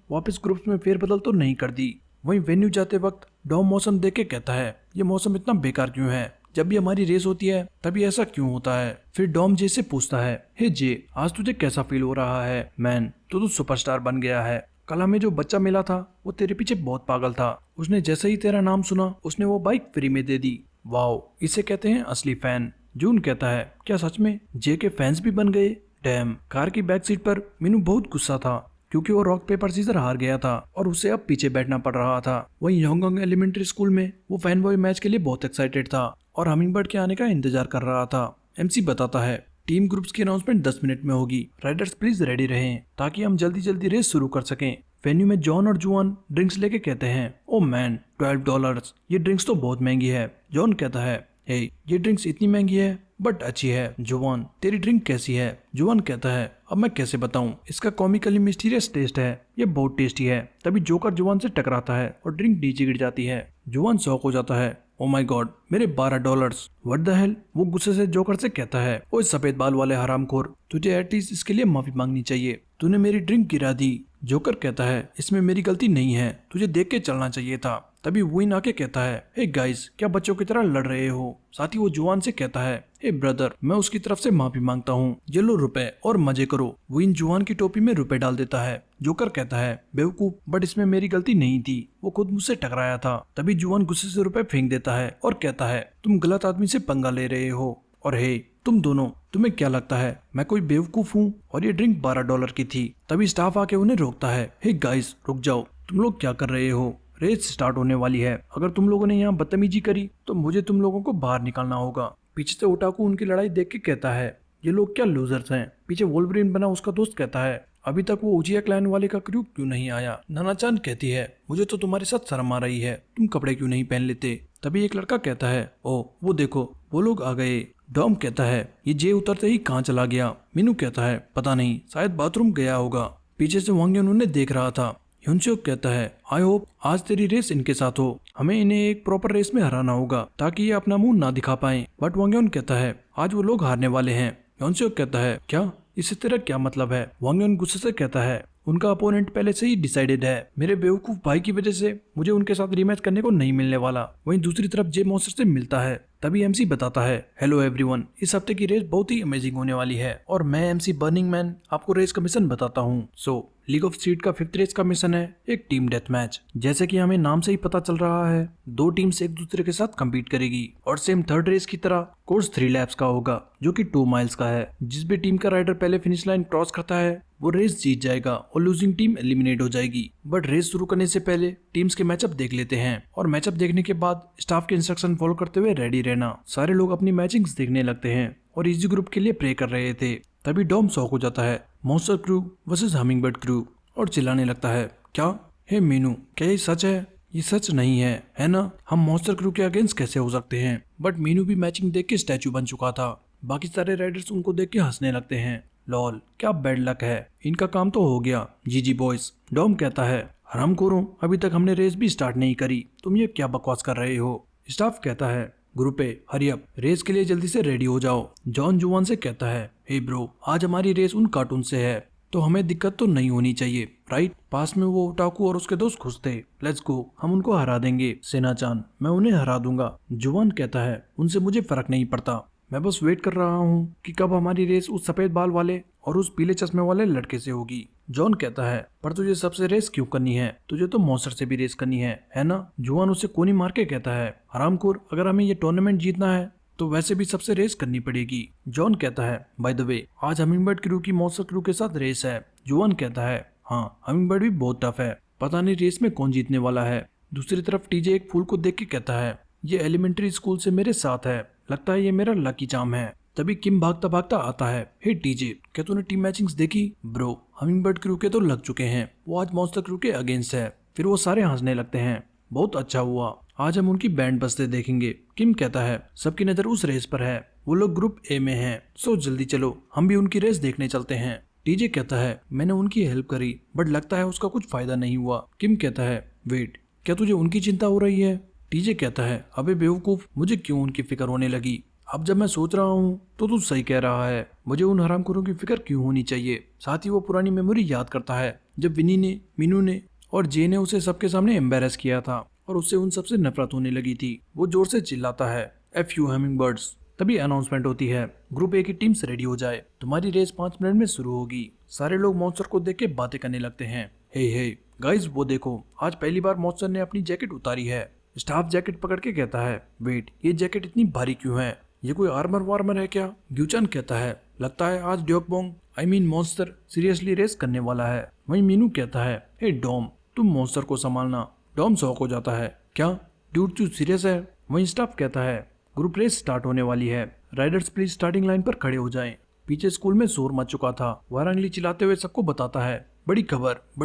[SPEAKER 1] वापस ग्रुप्स में फेरबदल तो नहीं कर दी। वहीं वेन्यू जाते वक्त डॉम मौसम देख के कहता है ये मौसम इतना बेकार क्यों है, जब भी हमारी रेस होती है तभी ऐसा क्यों होता है। फिर डॉम जे से पूछता है हे जे, आज तुझे कैसा फील हो रहा है। मैन, तू सुपरस्टार बन गया है। कल हमें जो बच्चा मिला था वो तेरे पीछे बहुत पागल था, उसने जैसे ही तेरा नाम सुना उसने वो बाइक फ्री में दे दी। वाओ, इसे कहते हैं असली फैन। जून कहता है क्या सच में जे के फैंस भी बन गए। डैम। कार की बैक सीट पर मीनू बहुत गुस्सा था क्योंकि वो रॉक पेपर सीजर हार गया था और उसे अब पीछे बैठना पड़ रहा था। वहीं योंगोंग एलिमेंट्री स्कूल में वो फैन बॉय मैच के लिए बहुत एक्साइटेड था और हमिंगबर्ड के आने का इंतजार कर रहा था। एमसी बताता है टीम ग्रुप्स की अनाउंसमेंट 10 मिनट में होगी, राइडर्स प्लीज रेडी रहें ताकि हम जल्दी जल्दी रेस शुरू कर सकें। वेन्यू में जॉन और जुआन ड्रिंक्स लेके कहते हैं ओ मैन, $12, ये ड्रिंक्स तो बहुत महंगी है। जॉन कहता है हे, ये ड्रिंक्स इतनी महंगी है बट अच्छी है। जुआन, तेरी ड्रिंक कैसी है। जुआन कहता है अब मैं कैसे बताऊं, इसका कॉमिकली मिस्टीरियस टेस्ट है, ये बहुत टेस्टी है। तभी जोकर जुआन से टकराता है और ड्रिंक नीचे गिर जाती है। जुआन शॉक हो जाता है, ओ माय गॉड, मेरे $12, व्हाट द हेल। वो गुस्से से जोकर से कहता है ओए सफेद बाल वाले हरामखोर, तुझे एटलीस्ट इसके लिए माफी मांगनी चाहिए, तूने मेरी ड्रिंक गिरा दी। जोकर कहता है इसमें मेरी गलती नहीं है, तुझे देख के चलना चाहिए था। तभी वुइन आके कहता है हे गाइस, क्या बच्चों की तरह लड़ रहे हो। साथ ही वो जुआन से कहता है हे ब्रदर, मैं उसकी तरफ से माफी मांगता हूँ, ये लो रुपए और मजे करो। वुइन जुआन की टोपी में रुपए डाल देता है। जोकर कहता है बेवकूफ, बट इसमें मेरी गलती नहीं थी, वो खुद मुझसे टकराया था। तभी जुआन गुस्से से रुपए फेंक देता है और कहता है तुम गलत आदमी से पंगा ले रहे हो। और हे तुम दोनों, तुम्हें क्या लगता है मैं कोई बेवकूफ हूँ, और ये ड्रिंक $12 की थी। तभी स्टाफ आके उन्हें रोकता है हे गाइस रुक जाओ, तुम लोग क्या कर रहे हो, रेस स्टार्ट होने वाली है, अगर तुम लोगों ने यहाँ बदतमीजी करी तो मुझे तुम लोगों को बाहर निकालना होगा। पीछे से ओटाकू उनकी लड़ाई देख के कहता है ये लोग क्या लूजर्स हैं। पीछे वोल्वरिन बना उसका दोस्त कहता है अभी तक वो उजिया क्लैन वाले का क्रू क्यों नहीं आया। नाना-चान कहती है मुझे तो तुम्हारे साथ शर्म आ रही है, तुम कपड़े क्यों नहीं पहन लेते। तभी एक लड़का कहता है ओ वो देखो वो लोग आ गए। डॉम कहता है ये जे उतरते ही कहाँ चला गया। मीनू कहता है पता नहीं, शायद बाथरूम गया होगा। पीछे से वांग्यन उन्हें देख रहा था। ह्युनसोक कहता है आई होप आज तेरी रेस इनके साथ हो, हमें इन्हें एक प्रॉपर रेस में हराना होगा ताकि ये अपना मुंह ना दिखा पाए। बट वांग्यन कहता है आज वो लोग हारने वाले हैं। ह्युनसोक कहता है क्या, इससे तेरा क्या मतलब है। वांग्यन गुस्से से कहता है उनका अपोनेंट पहले से ही डिसाइडेड है, मेरे बेवकूफ भाई की वजह से मुझे उनके साथ रीमैच करने को नहीं मिलने वाला। वहीं दूसरी तरफ जे मॉन्स्टर से मिलता है। तभी एमसी बताता है हेलो एवरीवन, इस हफ्ते की रेस बहुत ही अमेजिंग होने वाली है और मैं एमसी बर्निंग मैन आपको रेस का मिशन बताता हूँ। सो लीग ऑफ स्ट्रीट का 5th रेस का मिशन है एक टीम डेथ मैच। जैसे कि हमें नाम से ही पता चल रहा है, 2 टीम्स एक दूसरे के साथ कम्पीट करेगी और सेम 3rd रेस की तरह कोर्स 3 लैप्स का होगा जो कि 2 माइल्स का है। जिस भी टीम का राइडर पहले फिनिश लाइन क्रॉस करता है वो रेस जीत जाएगा और लूजिंग टीम एलिमिनेट हो जाएगी। बट रेस शुरू करने से पहले टीम्स के मैचअप देख लेते हैं और मैचअप देखने के बाद स्टाफ के इंस्ट्रक्शन फॉलो करते हुए रेडी रहना। सारे लोग अपनी मैचिंग्स देखने लगते हैं और इजी ग्रुप के लिए प्रे कर रहे थे। तभी डॉम शॉक हो जाता है, monster crew versus hummingbird crew, और चिल्लाने लगता है क्या, हे मीनू, क्या ये सच है। ये सच नहीं है ना, हम मॉन्स्टर क्रू के अगेंस्ट कैसे हो सकते हैं। बट मीनू भी मैचिंग देख के स्टैचू बन चुका था। बाकी सारे राइडर्स उनको देख के हंसने लगते हैं। लॉल, क्या बैड लक है, इनका काम तो हो गया जीजी बॉयज। डॉम कहता है हरामखोरों, अभी तक हमने रेस भी स्टार्ट नहीं करी, तुम ये क्या बकवास कर रहे हो। स्टाफ कहता है ग्रुपे हरी अप, रेस के लिए जल्दी से रेडी हो जाओ। जॉन जुआन से कहता है हे ब्रो, आज हमारी रेस उन कार्टून से है तो हमें दिक्कत तो नहीं होनी चाहिए, राइट। पास में वो ओटाकू और उसके दोस्त खुश थे, लेट्स गो, हम उनको हरा देंगे। सेना-चान, मैं उन्हें हरा दूंगा। जुआन कहता है उनसे मुझे फर्क नहीं पड़ता, मैं बस वेट कर रहा हूँ कि कब हमारी रेस उस सफेद बाल वाले और उस पीले चश्मे वाले लड़के से होगी। जॉन कहता है पर तुझे सबसे रेस क्यों करनी है, तुझे तो मॉन्स्टर से भी रेस करनी है ना। जुआन उसे कोनी मार के कहता है हरामखोर, अगर हमें ये टूर्नामेंट जीतना है तो वैसे भी सबसे रेस करनी पड़ेगी। जॉन कहता है बाय द वे, आज हमिंगबर्ड क्रू की मॉन्स्टर क्रू के साथ रेस है। जुआन कहता है हाँ, हमिंगबर्ड भी बहुत टफ है, पता नहीं रेस में कौन जीतने वाला है। दूसरी तरफ टीजे एक फूल को देख के कहता है ये एलिमेंट्री स्कूल से मेरे साथ है, लगता है ये मेरा लकी चार्म है। तभी किम भागता भागता आता है, हे टीजे, क्या तूने टीम मैचिंग्स देखी। ब्रो, हमिंगबर्ड क्रू के तो लग चुके हैं, वो आज मॉन्स्टर क्रू के अगेंस्ट है। फिर वो सारे हंसने लगते हैं, बहुत अच्छा हुआ, आज हम उनकी बैंड बजते देखेंगे। किम कहता है सबकी नजर उस रेस पर है, वो लोग ग्रुप ए में हैं, सो जल्दी चलो हम भी उनकी रेस देखने चलते हैं। टीजे कहता है मैंने उनकी हेल्प करी बट लगता है उसका कुछ फायदा नहीं हुआ। किम कहता है वेट, क्या तुझे उनकी चिंता हो रही है? टीजे कहता है अबे बेवकूफ, मुझे क्यों उनकी फिक्र होने लगी? अब जब मैं सोच रहा हूँ तो तू सही कह रहा है, मुझे उन हरामखोरों की फिक्र क्यों होनी चाहिए। साथ ही वो पुरानी मेमोरी याद करता है जब विनी ने, मीनू ने और जे ने उसे सबके सामने एम्बेरस किया था और उससे उन सबसे नफरत होने लगी थी। वो जोर से चिल्लाता है एफ यू हमिंग बर्ड्स। तभी अनाउंसमेंट होती है ग्रुप ए की टीम से रेडी हो जाए, तुम्हारी रेस 5 मिनट में शुरू होगी। सारे लोग मॉन्स्टर को देख के बातें करने लगते हैं। हे गाइस, वो देखो, आज पहली बार मॉन्स्टर ने अपनी जैकेट उतारी है। स्टाफ जैकेट पकड़ के कहता है वेट, ये जैकेट इतनी भारी क्यों है? ये कोई आर्मर वार्मर है क्या? ग्यूचन कहता है लगता है आज Deokbong I mean monster seriously race करने वाला है। वहीं मीनू कहता है हे डॉम, तुम मॉन्स्टर को संभालना। डॉम शॉक हो जाता है, क्या ड्यूड तू सीरियस है? वहीं स्टाफ कहता है ग्रुप रेस स्टार्ट होने वाली है, राइडर्स प्लीज स्टार्टिंग लाइन पर खड़े हो जाएं। पीछे स्कूल में शोर मच चुका था। वारंगली चिल्लाते हुए सबको बताता है बड़ी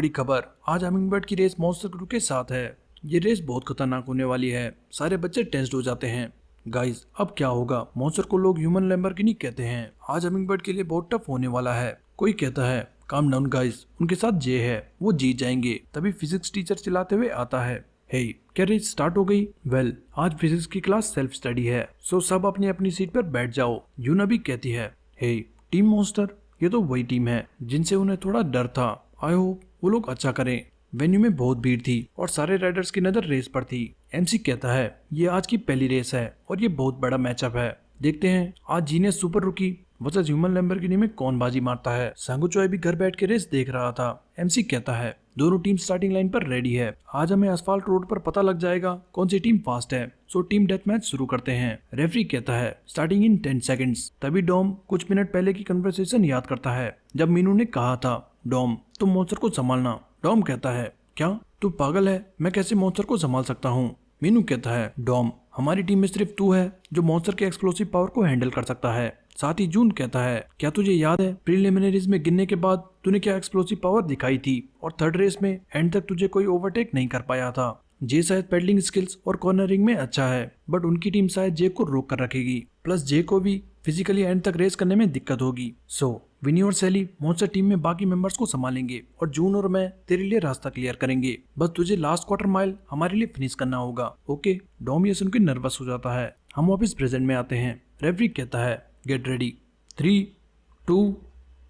[SPEAKER 1] खबर, आज हमिंगबर्ड की रेस मॉन्स्टर क्रू के साथ है। ये रेस बहुत खतरनाक होने वाली है। सारे बच्चे टेंस्ड हो जाते हैं। गाइस, अब क्या होगा? मॉन्स्टर को लोग ह्यूमन लैम्बोर्गिनी कहते हैं। आज हमिंगबर्ड के लिए बहुत टफ होने वाला है। कोई कहता है काम डाउन गाइस, उनके साथ जे है, वो जीत जाएंगे। तभी फिजिक्स टीचर चिल्लाते हुए आता है हे, क्या रेस स्टार्ट हो गई? वेल, आज फिजिक्स की क्लास सेल्फ स्टडी है, सो सब अपनी अपनी सीट पर बैठ जाओ। यूना भी कहती है हे टीम मॉन्स्टर, ये तो वही टीम है जिनसे उन्हें थोड़ा डर था। आई होप वो लोग अच्छा करें। वेन्यू में बहुत भीड़ थी और सारे राइडर्स की नजर रेस पर थी। एमसी कहता है ये आज की पहली रेस है और ये बहुत बड़ा मैचअप है। देखते हैं आज जीनियस सुपर रुकी वर्सेस ह्यूमन लैम्बोर्गिनी में कौन बाजी मारता है। सांगुचोय भी घर बैठ के रेस देख रहा था। एमसी कहता है दोनों टीम स्टार्टिंग लाइन पर रेडी है। आज हमें असफाल्ट रोड पर पता लग जाएगा कौन सी टीम फास्ट है। सो टीम डेथ मैच शुरू करते हैं। रेफरी कहता है स्टार्टिंग इन 10 सेकंड्स। तभी डॉम कुछ मिनट पहले की कन्वर्सेशन याद करता है जब मीनू ने कहा था डॉम तुम मॉन्स्टर को संभालना। डॉम कहता है क्या तू पागल है? मैं कैसे मॉन्स्टर को संभाल सकता हूँ? मीनू कहता है डॉम, हमारी टीम में सिर्फ तू है जो मॉन्स्टर के एक्सप्लोसिव पावर को हैंडल कर सकता है। साथ ही जून कहता है क्या तुझे याद है प्रीलिमिनरीज में गिनने के बाद तूने क्या एक्सप्लोसिव पावर दिखाई थी और थर्ड रेस में एंड तक तुझे कोई ओवरटेक नहीं कर पाया था। जे शायद पेडलिंग स्किल्स और कॉर्नरिंग में अच्छा है बट उनकी टीम शायद जे को रोक कर रखेगी, प्लस जे को भी फिजिकली एंड तक रेस करने में दिक्कत होगी। सो विनी और सैली मॉन्स्टर टीम में बाकी मेंबर्स को संभालेंगे और जून और मैं तेरे लिए रास्ता क्लियर करेंगे। बस तुझे लास्ट क्वार्टर माइल हमारे लिए फिनिश करना होगा, ओके? डॉम ये सुनकर नर्वस हो जाता है। हम वापस प्रेजेंट में आते हैं। रेफरी कहता है गेट रेडी, 3, 2,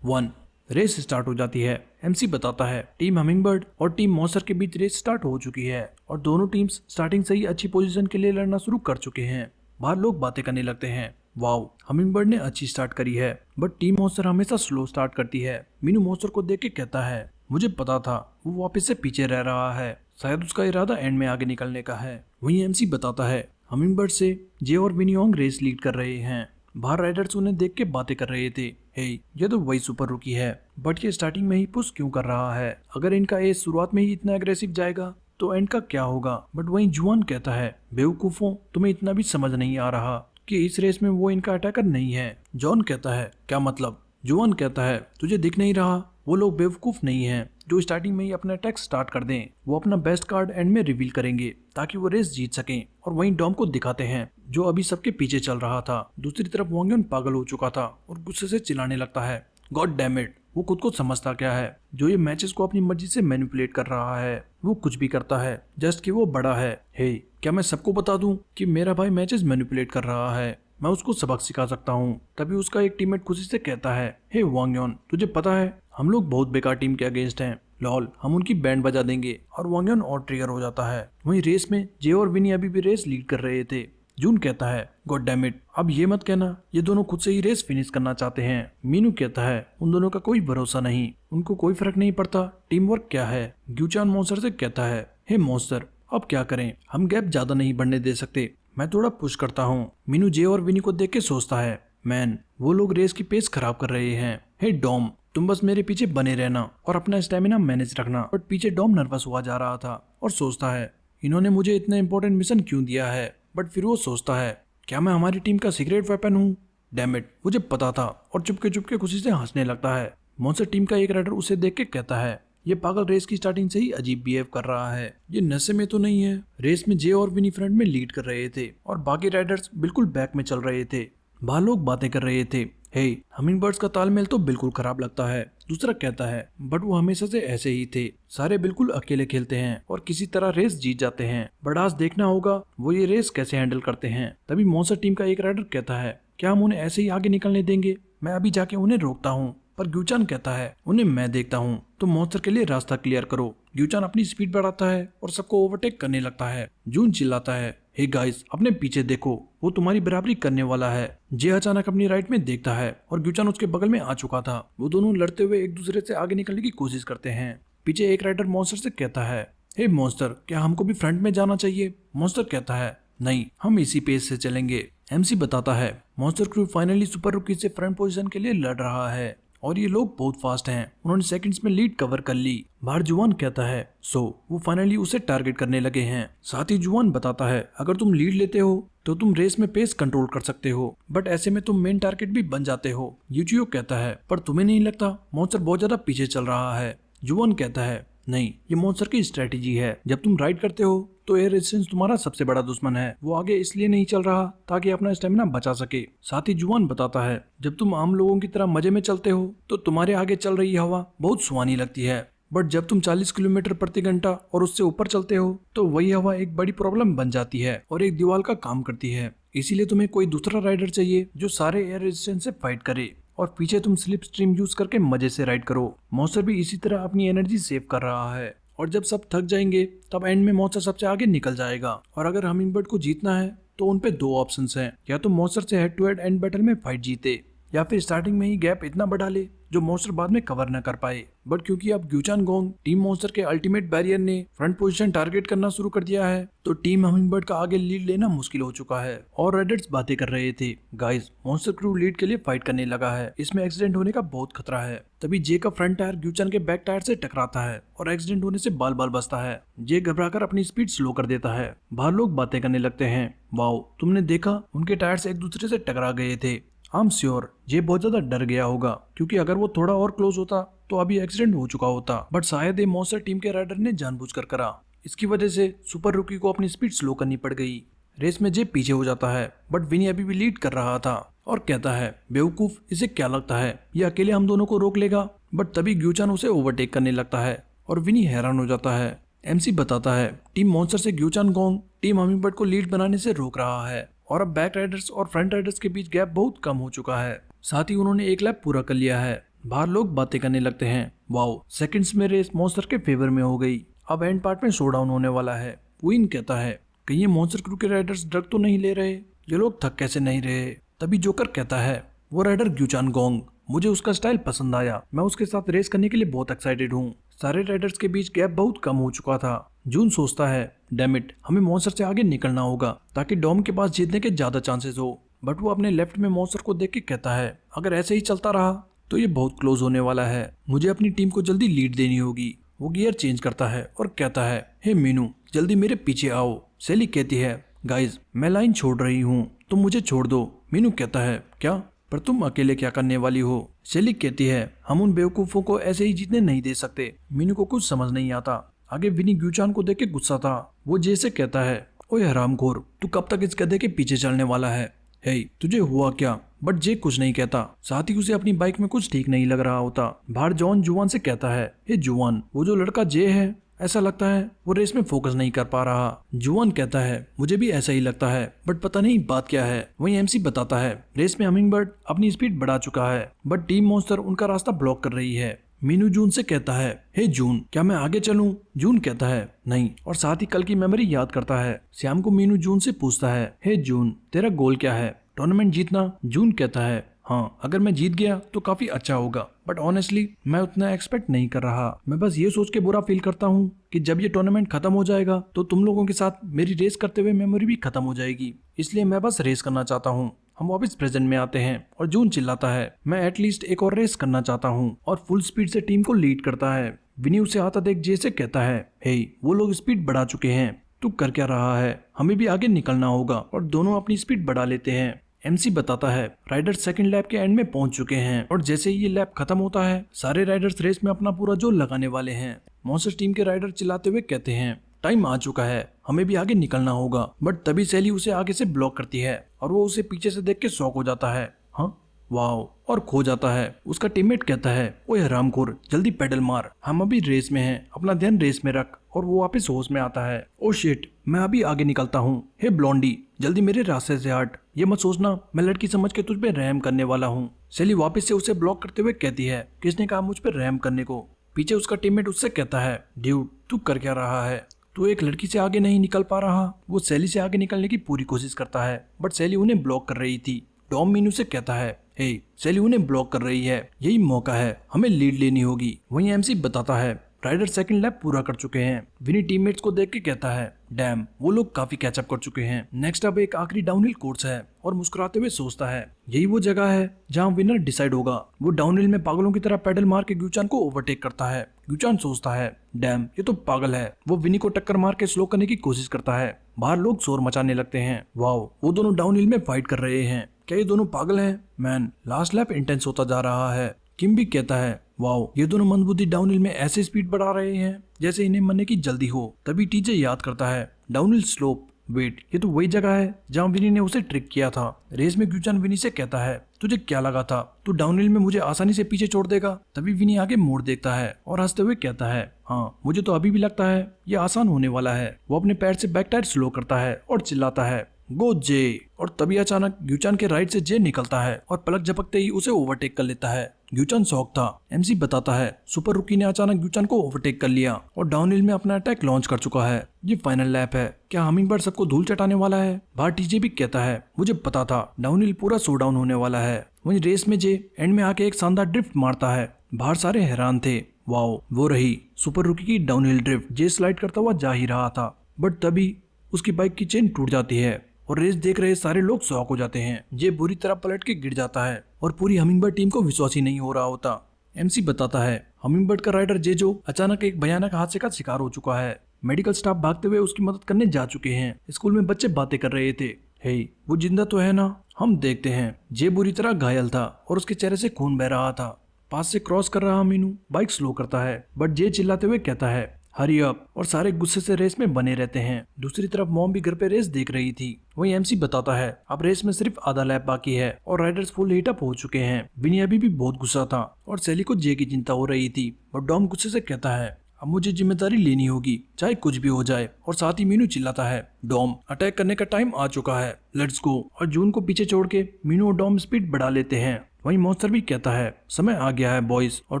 [SPEAKER 1] 1। रेस स्टार्ट हो जाती है। एमसी बताता है टीम हमिंगबर्ड और टीम मॉन्स्टर के बीच रेस स्टार्ट हो चुकी है और दोनों टीम्स स्टार्टिंग से ही अच्छी पोजीशन के लिए लड़ना शुरू कर चुके हैं। बाहर लोग बातें करने लगते हैं, वाओ हमिंगबर्ड ने अच्छी स्टार्ट करी है बट टीम मॉन्स्टर हमेशा स्लो स्टार्ट करती है। मीनू मॉन्स्टर को देख के कहता है मुझे पता था वो वापस से पीछे रह रहा है, शायद उसका इरादा एंड में आगे निकलने का है। वहीं एमसी बताता है हमिंगबर्ड से जे और विनियोंग रेस लीड कर रहे हैं। बाहर राइडर्स उन्हें देख के बातें कर रहे थे, हे ये तो वही सुपर रुकी है बट ये स्टार्टिंग में ही पुश क्यों कर रहा है? अगर इनका एज शुरुआत में ही इतना एग्रेसिव जाएगा तो एंड का क्या होगा? बट वहीं जुआन कहता है बेवकूफों, तुम्हें इतना भी समझ नहीं आ रहा कि इस रेस में वो इनका अटैकर नहीं है। जॉन कहता है क्या मतलब? जुआन कहता है तुझे दिख नहीं रहा वो लोग बेवकूफ नहीं है जो स्टार्टिंग में ही अपना अटैक स्टार्ट कर दें। वो अपना बेस्ट कार्ड एंड में रिवील करेंगे ताकि वो रेस जीत सकें। और वहीं डॉम को दिखाते हैं जो अभी सबके पीछे चल रहा था। दूसरी तरफ वांगयन पागल हो चुका था और गुस्से से चिल्लाने लगता है गॉड डैम इट, वो खुद को समझता क्या है जो ये मैचेस को अपनी मर्जी से मैनिपुलेट कर रहा है। वो कुछ भी करता है जस्ट कि वो बड़ा है। हे क्या मैं सबको बता दूं कि मेरा भाई मैचेस मैनिपुलेट कर रहा है? मैं उसको सबक सिखा सकता हूँ। तभी उसका एक टीममेट खुशी से कहता है हे वांगयन, तुझे पता है हम लोग बहुत बेकार टीम के अगेंस्ट हैं, लॉल हम उनकी बैंड बजा देंगे। और वांगयन और ट्रिगर हो जाता है। वहीं रेस में जे और विनी अभी भी रेस लीड कर रहे थे। जून कहता है गॉड डैम इट, अब ये मत कहना ये दोनों खुद से ही रेस फिनिश करना चाहते हैं। मीनू कहता है उन दोनों का कोई भरोसा नहीं, उनको कोई फर्क नहीं पड़ता टीम वर्क क्या है। ग्यूचान मॉन्स्टर से कहता है हे मॉन्स्टर, अब क्या करें, हम गैप ज्यादा नहीं बढ़ने दे सकते, मैं थोड़ा पुश करता हूँ। मीनू जे और विनी को देख के सोचता है मैन वो लोग रेस की पेस खराब कर रहे हैं। हे डॉम, तुम बस मेरे पीछे बने रहना और अपना स्टेमिना मैनेज रखना। बट पीछे डॉम नर्वस हुआ जा रहा था और सोचता है इन्होंने मुझे इतना इंपॉर्टेंट मिशन क्यों दिया है। बट फिर वो सोचता है क्या मैं हमारी टीम का सीक्रेट वेपन हूँ? डैम इट, मुझे पता था। और चुपके चुपके खुशी से हंसने लगता है। मॉन्स्टर टीम का एक राइडर उसे देख के कहता है ये पागल रेस की स्टार्टिंग से ही अजीब बिहेव कर रहा है, ये नशे में तो नहीं है? रेस में जे और विनी फ्रंट में लीड कर रहे थे और बाकी राइडर्स बिल्कुल बैक में चल रहे थे। बाहर लोग बातें कर रहे थे। हे, हमिंग बर्ड्स का तालमेल तो बिल्कुल खराब लगता है। दूसरा कहता है, बट वो हमेशा से ऐसे ही थे, सारे बिल्कुल अकेले खेलते हैं और किसी तरह रेस जीत जाते हैं, बट आज देखना होगा वो ये रेस कैसे हैंडल करते हैं। तभी मॉन्स्टर टीम का एक राइडर कहता है, क्या हम उन्हें ऐसे ही आगे निकलने देंगे? मैं अभी जाके उन्हें रोकता हूँ। पर ग्यूचान कहता है, उन्हें मैं देखता हूँ, तो मॉन्स्टर के लिए रास्ता क्लियर करो। ग्यूचान अपनी स्पीड बढ़ाता है और सबको ओवरटेक करने लगता है। जून चिल्लाता है, हे गाइस, अपने पीछे देखो, वो तुम्हारी बराबरी करने वाला है। जे अचानक अपनी राइट में देखता है और ग्यूचान उसके बगल में आ चुका था। वो दोनों लड़ते हुए एक दूसरे से आगे निकलने की कोशिश करते हैं। पीछे एक राइडर मॉन्स्टर से कहता है, हे मॉन्स्टर, क्या हमको भी फ्रंट में जाना चाहिए? मॉन्स्टर कहता है, नहीं, हम इसी पेस से चलेंगे। एमसी बताता है, मॉन्स्टर क्रू फाइनली सुपर रुकी से फ्रंट पोजीशन के लिए लड़ रहा है और ये लोग बहुत फास्ट हैं। उन्होंने सेकंड्स में लीड कवर कर ली। बाहर जुआन कहता है, सो वो फाइनली उसे टारगेट करने लगे हैं। साथ ही जुआन बताता है, अगर तुम लीड लेते हो तो तुम रेस में पेस कंट्रोल कर सकते हो, बट ऐसे में तुम मेन टारगेट भी बन जाते हो। यूचियो कहता है, पर तुम्हें नहीं लगता मॉन्स्टर बहुत ज्यादा पीछे चल रहा है? जुआन कहता है, नहीं, ये मॉन्स्टर की स्ट्रेटेजी है। जब तुम राइड करते हो तो एयर रेजिस्टेंस तुम्हारा सबसे बड़ा दुश्मन है। वो आगे इसलिए नहीं चल रहा ताकि अपना स्टेमिना बचा सके। साथ ही जुआन बताता है, जब तुम आम लोगों की तरह मजे में चलते हो तो तुम्हारे आगे चल रही हवा बहुत सुहानी लगती है, बट जब तुम 40 किलोमीटर प्रति घंटा और उससे ऊपर चलते हो तो वही हवा एक बड़ी प्रॉब्लम बन जाती है और एक दीवार का काम करती है। इसीलिए तुम्हें कोई दूसरा राइडर चाहिए जो सारे एयर रेजिस्टेंस से फाइट करे और पीछे तुम स्लिप स्ट्रीम यूज करके मजे से राइड करो। मॉन्स्टर भी इसी तरह अपनी एनर्जी सेव कर रहा है और जब सब थक जाएंगे तब एंड में मॉन्स्टर सबसे आगे निकल जाएगा। और अगर हमिंगबर्ड को जीतना है तो उनपे दो ऑप्शंस हैं, या तो मॉन्स्टर से head to head and battle में फाइट जीते, या फिर स्टार्टिंग में ही गैप इतना बढ़ा ले जो मॉन्स्टर बाद में कवर न कर पाए। बट क्योंकि अब ग्यूचान गोंग टीम मॉन्स्टर के अल्टीमेट बैरियर ने फ्रंट पोजीशन टारगेट करना शुरू कर दिया है, तो टीम हमिंगबर्ड का आगे लीड लेना मुश्किल हो चुका है। और रेडर्स बातें कर रहे थे, गाइस, मॉन्स्टर क्रू लीड के लिए फाइट करने लगा है, इसमें एक्सीडेंट होने का बहुत खतरा है। तभी जे का फ्रंट टायर ग्यूचान के बैक टायर से टकराता है और एक्सीडेंट होने से बाल बाल बचता है। जे घबराकर अपनी स्पीड स्लो कर देता है। बाहर लोग बातें करने लगते हैं, वाओ, तुमने देखा, उनके टायर्स एक दूसरे से टकरा गए थे। आई एम श्योर ये बहुत ज्यादा डर गया होगा, क्योंकि अगर वो थोड़ा और क्लोज होता तो अभी एक्सीडेंट हो चुका होता, बट शायद ये मॉन्स्टर टीम के राइडर ने जानबूझकर करा। इसकी वजह से सुपर रुकी को अपनी स्पीड स्लो करनी पड़ गई। रेस में जे पीछे हो जाता है, बट विनी अभी भी लीड कर रहा था और कहता है, बेवकूफ, इसे क्या लगता है ये अकेले हम दोनों को रोक लेगा? बट तभी ग्यूचान उसे ओवरटेक करने लगता है और विनी हैरान हो जाता है। एमसी बताता है, टीम मॉन्स्टर से ग्यूचान गोंग टीम हमिंगबर्ड को लीड बनाने से रोक रहा है और अब बैक राइडर्स और फ्रंट राइडर्स के बीच गैप बहुत कम हो चुका है। साथ ही उन्होंने एक लैप पूरा कर लिया है। बाहर लोग बातें करने लगते हैं, वाओ, सेकंड्स में रेस मॉन्स्टर के फेवर में हो गई, अब एंड पार्ट में शोडाउन होने वाला है। विन कहता है, कहीं ये मॉन्स्टर क्रू के राइडर्स ड्रग तो नहीं ले रहे? ये लोग थक कैसे नहीं रहे? तभी जोकर कहता है, वो राइडर ग्यूचान गोंग, मुझे उसका स्टाइल पसंद आया, मैं उसके साथ रेस करने के लिए बहुत एक्साइटेड हूँ। सारे राइडर्स के बीच गैप बहुत कम हो चुका था। जून सोचता है, डैमिट, हमें मॉन्स्टर से आगे निकलना होगा ताकि डॉम के पास जीतने के ज्यादा चांसेस हो। बट वो अपने लेफ्ट में मॉन्स्टर को देख के कहता है, अगर ऐसे ही चलता रहा तो ये बहुत क्लोज होने वाला है, मुझे अपनी टीम को जल्दी लीड देनी होगी। वो गियर चेंज करता है और कहता है, हे मीनू, जल्दी मेरे पीछे आओ। सेली कहती है, गाइज, मैं लाइन छोड़ रही हूँ, तुम मुझे छोड़ दो। मीनू कहता है, क्या? पर तुम अकेले क्या करने वाली हो? सेली कहती है, हम उन बेवकूफों को ऐसे ही जीतने नहीं दे सकते। मीनू को कुछ समझ नहीं आता। आगे विनी ग्यूचान को देख के गुस्सा था। वो जे से कहता है, ओए हरामखोर, तू कब तक इस गधे के पीछे चलने वाला है? हे, तुझे हुआ क्या? बट जे कुछ नहीं कहता। साथ ही उसे अपनी बाइक में कुछ ठीक नहीं लग रहा होता। बाहर जॉन जुआन से कहता है, हे जुआन, वो जो लड़का जे है, ऐसा लगता है वो रेस में फोकस नहीं कर पा रहा। जुआन कहता है, मुझे भी ऐसा ही लगता है, बट पता नहीं बात क्या है। वहीं एमसी बताता है, रेस में हमिंगबर्ड अपनी स्पीड बढ़ा चुका है, बट टीम मॉन्स्टर उनका रास्ता ब्लॉक कर रही है। मीनू जून से कहता है, हे जून, क्या मैं आगे चलूं? जून कहता है, नहीं, और साथ ही कल की मेमोरी याद करता है। शाम को मीनू जून से पूछता है, हे जून, तेरा गोल क्या है? टूर्नामेंट जीतना? जून कहता है, हाँ, अगर मैं जीत गया तो काफी अच्छा होगा, बट ऑनेस्टली मैं उतना एक्सपेक्ट नहीं कर रहा। मैं बस ये सोच के बुरा फील करता हूँ कि जब ये टूर्नामेंट खत्म हो जाएगा तो तुम लोगों के साथ मेरी रेस करते हुए मेमोरी भी खत्म हो जाएगी, इसलिए मैं बस रेस करना चाहता हूँ। हम वापस प्रेजेंट में आते हैं और जून चिल्लाता है, मैं एटलीस्ट एक और रेस करना चाहता हूँ, और फुल स्पीड से टीम को लीड करता है। विनी उसे आता देख जे से कहता है, हे, वो लोग स्पीड बढ़ा चुके हैं, तू कर क्या रहा है? हमें भी आगे निकलना होगा। और दोनों अपनी स्पीड बढ़ा लेते हैं। एमसी बताता है, राइडर्स सेकंड लैप के एंड में पहुंच चुके हैं और जैसे ही ये लैप खत्म होता है सारे राइडर्स रेस में अपना पूरा जोर लगाने वाले हैं। मॉन्स्टर टीम के राइडर चिल्लाते हुए कहते हैं, टाइम आ चुका है, हमें भी आगे निकलना होगा। बट तभी सेली उसे आगे से ब्लॉक करती है और वो उसे पीछे से देख के शॉक हो जाता है। हाँ, वाओ, और खो जाता है। उसका टीममेट कहता है, ओए हरामखोर, जल्दी पेडल मार, हम अभी रेस में हैं, अपना ध्यान रेस में रख। और वो वापस होश में आता है। ओ शिट, मैं अभी आगे निकलता हूँ। हे ब्लॉन्डी, जल्दी मेरे रास्ते से हट, ये मत सोचना मैं लड़की समझ के तुझ पे रहम करने वाला हूँ। सेली वापस से उसे ब्लॉक करते हुए कहती है, किसने कहा मुझ पे रहम करने को। पीछे उसका टीममेट उससे कहता है, ड्यूड तू कर क्या रहा है, तू एक लड़की से आगे नहीं निकल पा रहा। वो सेली से आगे निकलने की पूरी कोशिश करता है, बट सेली उन्हें ब्लॉक कर रही थी। डॉम मीनू से कहता है, हे सेली उन्हें ब्लॉक कर रही है, यही मौका है, हमें लीड लेनी होगी। वहीं एमसी बताता है, राइडर सेकंड लैप पूरा कर चुके हैं। विनी टीममेट्स को देख के कहता है, डैम वो लोग काफी कैचअप कर चुके हैं। नेक्स्ट अब एक आखिरी डाउनहिल कोर्स है और मुस्कुराते हुए सोचता है, यही वो जगह है जहां विनर डिसाइड होगा। वो डाउनहिल में पागलों की तरह पेडल मार के ग्यूचान को ओवरटेक करता है। ग्यूचान सोचता है, डैम ये तो पागल है। वो विनी को टक्कर मार के स्लो करने की कोशिश करता है। बाहर लोग शोर मचाने लगते हैं। वाओ, वो दोनों डाउनहिल में फाइट कर रहे हैं। क्या ये दोनों पागल हैं? मैन, लास्ट लैप इंटेंस होता जा रहा है। किम भी कहता है, वाओ, ये दोनों मंदबुद्धि डाउनहिल में ऐसे स्पीड बढ़ा रहे हैं जैसे इन्हें मरने की जल्दी हो। तभी टीजे याद करता है, डाउनहिल स्लोप, वेट, ये तो वही जगह है जहां विनी ने उसे ट्रिक किया था। रेस में ग्यूचान विनी से कहता है, तुझे क्या लगा था तू डाउनहिल में मुझे आसानी से पीछे छोड़ देगा? तभी विनी आगे मोड़ देखता है और हंसते हुए कहता है, हाँ मुझे तो अभी भी लगता है ये आसान होने वाला है। वो अपने पैर से बैक टायर स्लो करता है और चिल्लाता है, गो जे। और तभी अचानक ग्यूचान के राइट से जे निकलता है और पलक झपकते ही उसे ओवरटेक कर लेता है। ग्यूचान शॉक था। एमसी बताता है, सुपर रुकी ने अचानक ग्यूचान को ओवरटेक कर लिया और डाउनहिल में अपना अटैक लॉन्च कर चुका है। ये फाइनल लैप है, क्या हमिंगबर्ड सबको धूल चटाने वाला है? बाहर टीजे भी कहता है, मुझे पता था डाउनहिल पूरा शो डाउन होने वाला है। वहीं रेस में जे एंड में आके एक शानदार ड्रिफ्ट मारता है। बाहर सारे हैरान थे। वाओ, वो रही सुपर रुकी की डाउनहिल ड्रिफ्ट। जे स्लाइड करता हुआ जा ही रहा था, बट तभी उसकी बाइक की चेन टूट जाती है और रेस देख रहे सारे लोग शॉक हो जाते हैं। ये बुरी तरह पलट के गिर जाता है और पूरी हमिंगबर्ड टीम को विश्वास ही नहीं हो रहा होता। एमसी बताता है, हमिंगबर्ड का राइडर जेजो अचानक एक भयानक हादसे का शिकार हो चुका है। मेडिकल स्टाफ भागते हुए उसकी मदद करने जा चुके हैं। स्कूल में बच्चे बातें कर रहे थे, हे वो जिंदा तो है ना? हम देखते हैं। जे बुरी तरह घायल था और उसके चेहरे से खून बह रहा था। पास से क्रॉस कर रहा मीनू बाइक स्लो करता है, बट जे चिल्लाते हुए कहता है, हरी अप, और सारे गुस्से से रेस में बने रहते हैं। दूसरी तरफ मॉम भी घर पे रेस देख रही थी। वहीं एमसी बताता है, अब रेस में सिर्फ आधा लैप बाकी है और राइडर्स फुल हीट अप हो चुके हैं। विनी अभी भी बहुत गुस्सा था और सेली को जे की चिंता हो रही थी, बट डॉम गुस्से से कहता है, अब मुझे जिम्मेदारी लेनी होगी चाहे कुछ भी हो जाए। और साथ ही मीनू चिल्लाता है, डॉम अटैक करने का टाइम आ चुका है, लेट्स गो। और जून को पीछे छोड़ के मीनू और डॉम स्पीड बढ़ा लेते हैं। वहीं मॉन्स्टर भी कहता है, समय आ गया है बॉयज। और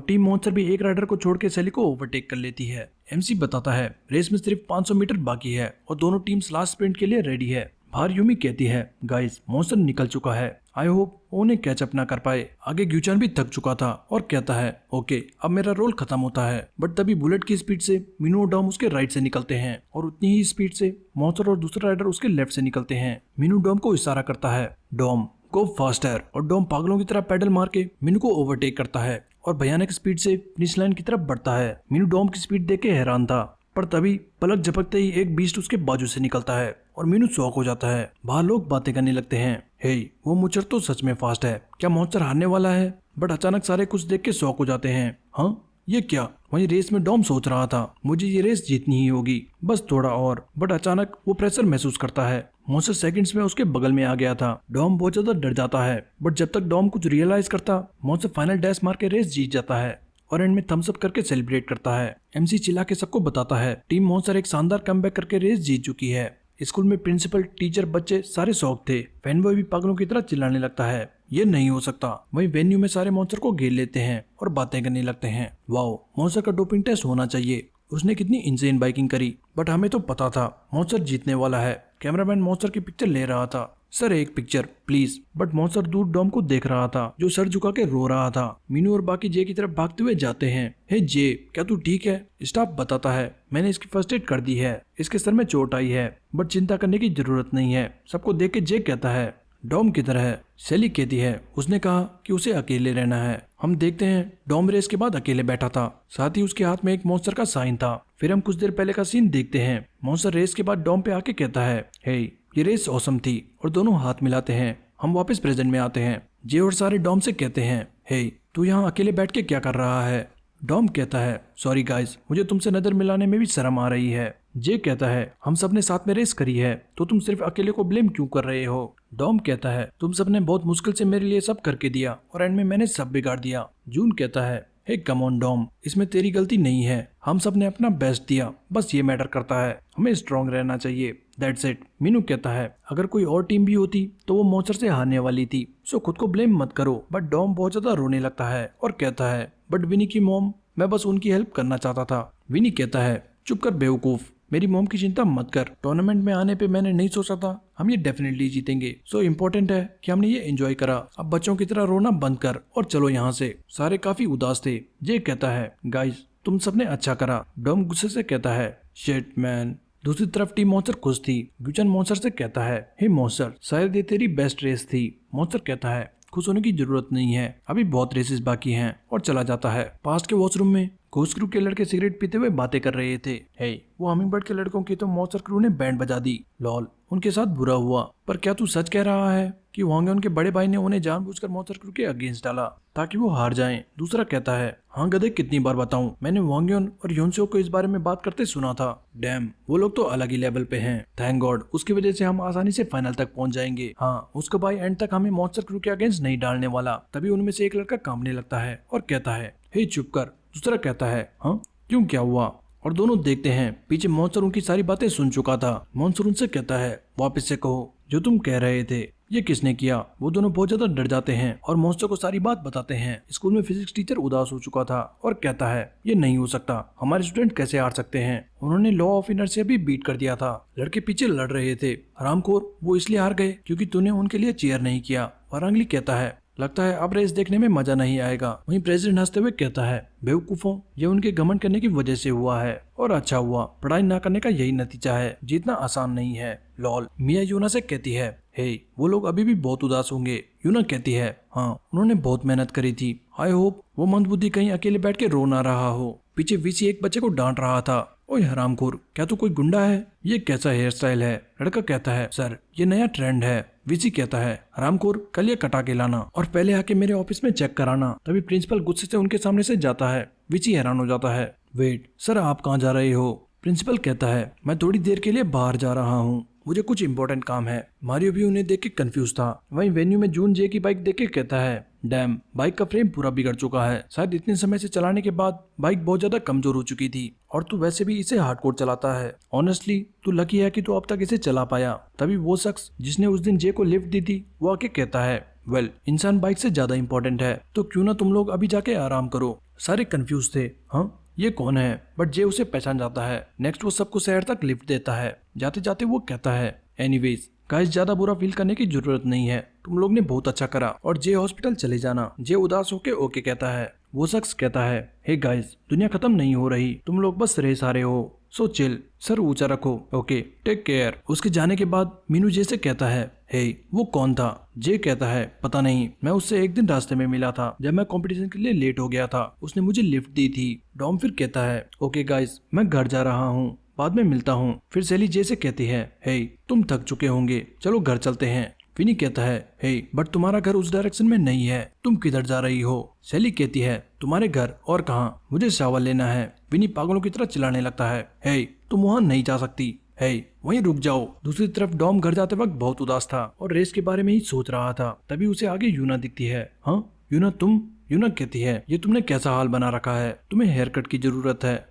[SPEAKER 1] टीम मॉन्स्टर भी एक राइडर को छोड़ के सेली को ओवरटेक कर लेती है। एमसी बताता है, रेस में सिर्फ 500 मीटर बाकी है और दोनों टीम्स लास्ट स्प्रिंट के लिए रेडी है। बाहर यूमी कहती है, गाइस मॉन्स्टर निकल चुका है, आई होप उन्हें कैचअप ना कर पाए। आगे ग्यूचान भी थक चुका था और कहता है, ओके अब मेरा रोल खत्म होता है। बट तभी बुलेट की स्पीड से मीनू और डॉम उसके राइट से निकलते हैं और उतनी ही स्पीड से मॉन्स्टर और दूसरा राइडर उसके लेफ्ट से निकलते हैं। मीनू डॉम को इशारा करता है, डॉम गो फास्टर। और डॉम पागलों की तरह पैडल मार के मीनू को ओवरटेक करता है और भयानक स्पीड से फिनिश लाइन की तरफ बढ़ता है। मीनू डॉम की स्पीड देख के हैरान था, पर तभी पलक झपकते ही एक बीस्ट उसके बाजू से निकलता है और मीनू शॉक हो जाता है। बाहर लोग बातें करने लगते हैं, हे वो मुचर तो सच में फास्ट है, क्या मॉन्स्टर हारने वाला है? बट अचानक सारे कुछ देख के शॉक हो जाते हैं, हाँ ये क्या? वहीं रेस में डॉम सोच रहा था, मुझे ये रेस जीतनी ही होगी, बस थोड़ा और। बट अचानक वो प्रेशर महसूस करता है। मॉन्स्टर सेकंड्स में उसके बगल में आ गया था। डॉम बहुत ज्यादा डर जाता है, बट जब तक डॉम कुछ रियलाइज करता, मॉन्स्टर फाइनल डैश मार के रेस जीत जाता है और एंड में थम्स अप करके सेलिब्रेट करता है। एमसी चिल्ला के सबको बताता है, टीम मॉन्स्टर एक शानदार कमबैक करके रेस जीत चुकी है। स्कूल में प्रिंसिपल, टीचर, बच्चे सारे शौक थे। फैनबॉय भी पागलों की तरह चिल्लाने लगता है, ये नहीं हो सकता। वहीं वेन्यू में सारे मॉन्स्टर को घेर लेते हैं और बातें करने लगते हैं, वाओ मॉन्स्टर का डोपिंग टेस्ट होना चाहिए, उसने कितनी इंसेन बाइकिंग करी। बट हमें तो पता था मॉन्स्टर जीतने वाला है। कैमरामैन मॉन्स्टर की पिक्चर ले रहा था, सर एक पिक्चर प्लीज। बट मॉन्स्टर दूर डॉम को देख रहा था जो सर झुका के रो रहा था। मीनू और बाकी जे की तरफ भागते हुए जाते हैं। हे जे, क्या तू ठीक है? स्टाफ बताता है, मैंने इसकी फर्स्ट एड कर दी है, इसके सर में चोट आई है, बट चिंता करने की जरूरत नहीं है। सबको देख के जे कहता है, डॉम किधर है? सेली कहती है, उसने कहा कि उसे अकेले रहना है। हम देखते हैं डॉम रेस के बाद अकेले बैठा था, साथ ही उसके हाथ में एक मॉन्स्टर का साइन था। फिर हम कुछ देर पहले का सीन देखते हैं। मॉन्स्टर रेस के बाद डॉम पे आके कहता है, हे ये रेस ऑसम थी, और दोनों हाथ मिलाते हैं। हम वापस प्रेजेंट में आते हैं। जे और सारे डॉम से कहते हैं, हे तू यहाँ अकेले बैठ के क्या कर रहा है? डॉम कहता है, सॉरी गाइस, मुझे तुमसे नजर मिलाने में भी शर्म आ रही है। जे कहता है हम सब ने साथ में रेस करी है तो तुम सिर्फ अकेले को ब्लेम क्यों कर रहे हो। डॉम कहता है तुम सबने बहुत मुश्किल से मेरे लिए सब करके दिया और एंड में मैंने सब बिगाड़ दिया। जून कहता है हे कम ऑन डॉम, इसमें तेरी गलती नहीं है, हम सब ने अपना बेस्ट दिया, बस ये मैटर करता है, हमें स्ट्रांग रहना चाहिए, दैट्स इट। मीनू कहता है अगर कोई और टीम भी होती तो वो मॉन्स्टर से हारने वाली थी, सो खुद को ब्लेम मत करो। बट डॉम बहुत ज्यादा रोने लगता है और कहता है बट विनी की मॉम, मैं बस उनकी हेल्प करना चाहता था। विनी कहता है चुप कर बेवकूफ, मेरी मॉम की चिंता मत कर, टूर्नामेंट में आने पे मैंने नहीं सोचा था हम ये डेफिनेटली जीतेंगे, सो इम्पोर्टेंट है कि हमने ये एंजॉय करा, अब बच्चों की तरह रोना बंद कर और चलो यहाँ से। सारे काफी उदास थे। जे कहता है गाइस तुम सबने अच्छा करा। डॉम गुस्से से कहता है शिट मैन। दूसरी तरफ टीम मॉन्स्टर खुश थी। ग्यूचन मॉन्स्टर से कहता है हे मॉन्स्टर, शायद ये तेरी बेस्ट रेस थी। मॉन्स्टर कहता है खुश होने की जरूरत नहीं है, अभी बहुत रेसेस बाकी हैं, और चला जाता है। पास्ट के वॉशरूम में घोस्ट क्रू के लड़के सिगरेट पीते हुए बातें कर रहे थे। हे वो हमिंगबर्ड के लड़कों की तो मॉन्स्टर क्रू ने बैंड बजा दी, लॉल उनके साथ बुरा हुआ। पर क्या तू सच कह रहा है कि वांगयोन के बड़े भाई ने उन्हें जानबूझकर मॉन्स्टर क्रू के अगेंस्ट डाला ताकि वो हार जाएं? दूसरा कहता है हाँ गधे, कितनी बार बताऊं, मैंने वांगयोन और योनसो को इस बारे में बात करते सुना था। डैम, वो लोग तो अलग ही लेवल पे हैं। थैंक गॉड, उसकी वजह से हम आसानी से फाइनल तक पहुंच जाएंगे। हाँ, उसका भाई एंड तक हमें मॉन्स्टर क्रू के अगेंस्ट नहीं डालने वाला। तभी उनमें से एक लड़का कांपने लगता है और कहता है हे चुप कर। दूसरा कहता है हाँ क्यों, क्या हुआ? और दोनों देखते हैं पीछे मॉन्स्टर उनकी सारी बातें सुन चुका था। मॉन्स्टर उनसे कहता है वापस से कहो जो तुम कह रहे थे, ये किसने किया? वो दोनों बहुत ज्यादा डर जाते हैं और मॉन्स्टर को सारी बात बताते हैं। स्कूल में फिजिक्स टीचर उदास हो चुका था और कहता है ये नहीं हो सकता, हमारे स्टूडेंट कैसे हार सकते हैं, उन्होंने लॉ ऑफ इनर्शिया भी बीट कर दिया था। लड़के पीछे लड़ रहे थे। हरामखोर, वो इसलिए हार गए क्योंकि तूने उनके लिए चीयर नहीं किया। वारांगली कहता है लगता है अब रेस देखने में मजा नहीं आएगा। वहीं प्रेसिडेंट हंसते हुए कहता है बेवकूफों, ये उनके घमंड करने की वजह से हुआ है और अच्छा हुआ, पढ़ाई ना करने का यही नतीजा है, जीतना आसान नहीं है, लॉल। मिया यूना से कहती है हे वो लोग अभी भी बहुत उदास होंगे। यूना कहती है हाँ उन्होंने बहुत मेहनत करी थी, आई होप वो मंदबुद्धि कहीं अकेले बैठ के रो ना रहा हो। पीछे वीसी एक बच्चे को डांट रहा था, ओए हरामखोर, क्या तू कोई गुंडा है? ये कैसा हेयर स्टाइल है? लड़का कहता है सर ये नया ट्रेंड है। वीसी कहता है हरामखोर, कल ये कटा के लाना और पहले आके मेरे ऑफिस में चेक कराना। तभी प्रिंसिपल गुस्से से उनके सामने से जाता है। वीसी हैरान हो जाता है, वेट सर आप कहाँ जा रहे हो? प्रिंसिपल कहता है मैं थोड़ी देर के लिए बाहर जा रहा हूँ, मुझे कुछ इंपॉर्टेंट काम है। मारियो भी उन्हें देख के कंफ्यूज था। वहीं वेन्यू में जून जे की बाइक देख के कहता है डैम, बाइक का फ्रेम पूरा बिगड़ चुका है, शायद इतने समय से चलाने के बाद बाइक बहुत ज्यादा कमजोर हो चुकी थी और तू वैसे भी इसे हार्डकोर चलाता है। ऑनेस्टली तू लकी है कि तू अब तक इसे चला पाया। तभी वो शख्स जिसने उस दिन जे को लिफ्ट दी थी वो आके कहता है वेल इंसान बाइक से ज्यादा इंपॉर्टेंट है, तो क्यों ना तुम लोग अभी जाके आराम करो। सारे कंफ्यूज थे, हाँ ये कौन है? बट जे उसे पहचान जाता है। नेक्स्ट वो सबको शहर तक लिफ्ट देता है। जाते जाते वो कहता है एनीवेज गाइस, ज्यादा बुरा फील करने की जरूरत नहीं है, तुम लोग ने बहुत अच्छा करा और जे हॉस्पिटल चले जाना। जे उदास होके ओके कहता है। वो शख्स कहता है हे गाइस, दुनिया खत्म नहीं हो रही, तुम लोग बस रेस हारे हो, सो चिल, सर ऊंचा रखो, ओके टेक केयर। उसके जाने के बाद मीनू जे से कहता है हे वो कौन था? जे कहता है पता नहीं, मैं उससे एक दिन रास्ते में मिला था जब मैं कंपटीशन के लिए लेट हो गया था, उसने मुझे लिफ्ट दी थी। डॉम फिर कहता है ओके गाइस, मैं घर जा रहा हूँ, बाद में मिलता हूँ। फिर सेली जे से कहती है हे तुम थक चुके होंगे, चलो घर चलते हैं। विनी कहता है हे बट तुम्हारा घर उस डायरेक्शन में नहीं है, तुम किधर जा रही हो? सेली कहती है तुम्हारे घर और कहाँ, मुझे शावर लेना है। विनी पागलों की तरह चिल्लाने लगता है हे तुम वहाँ नहीं जा सकती, हे वहीं रुक जाओ। दूसरी तरफ डॉम घर जाते वक्त बहुत उदास था और रेस के बारे में ही सोच रहा था। तभी उसे आगे यूना दिखती है। हाँ यूना तुम? यूना कहती है ये तुमने कैसा हाल बना रखा है, तुम्हें हेयर कट की जरूरत है।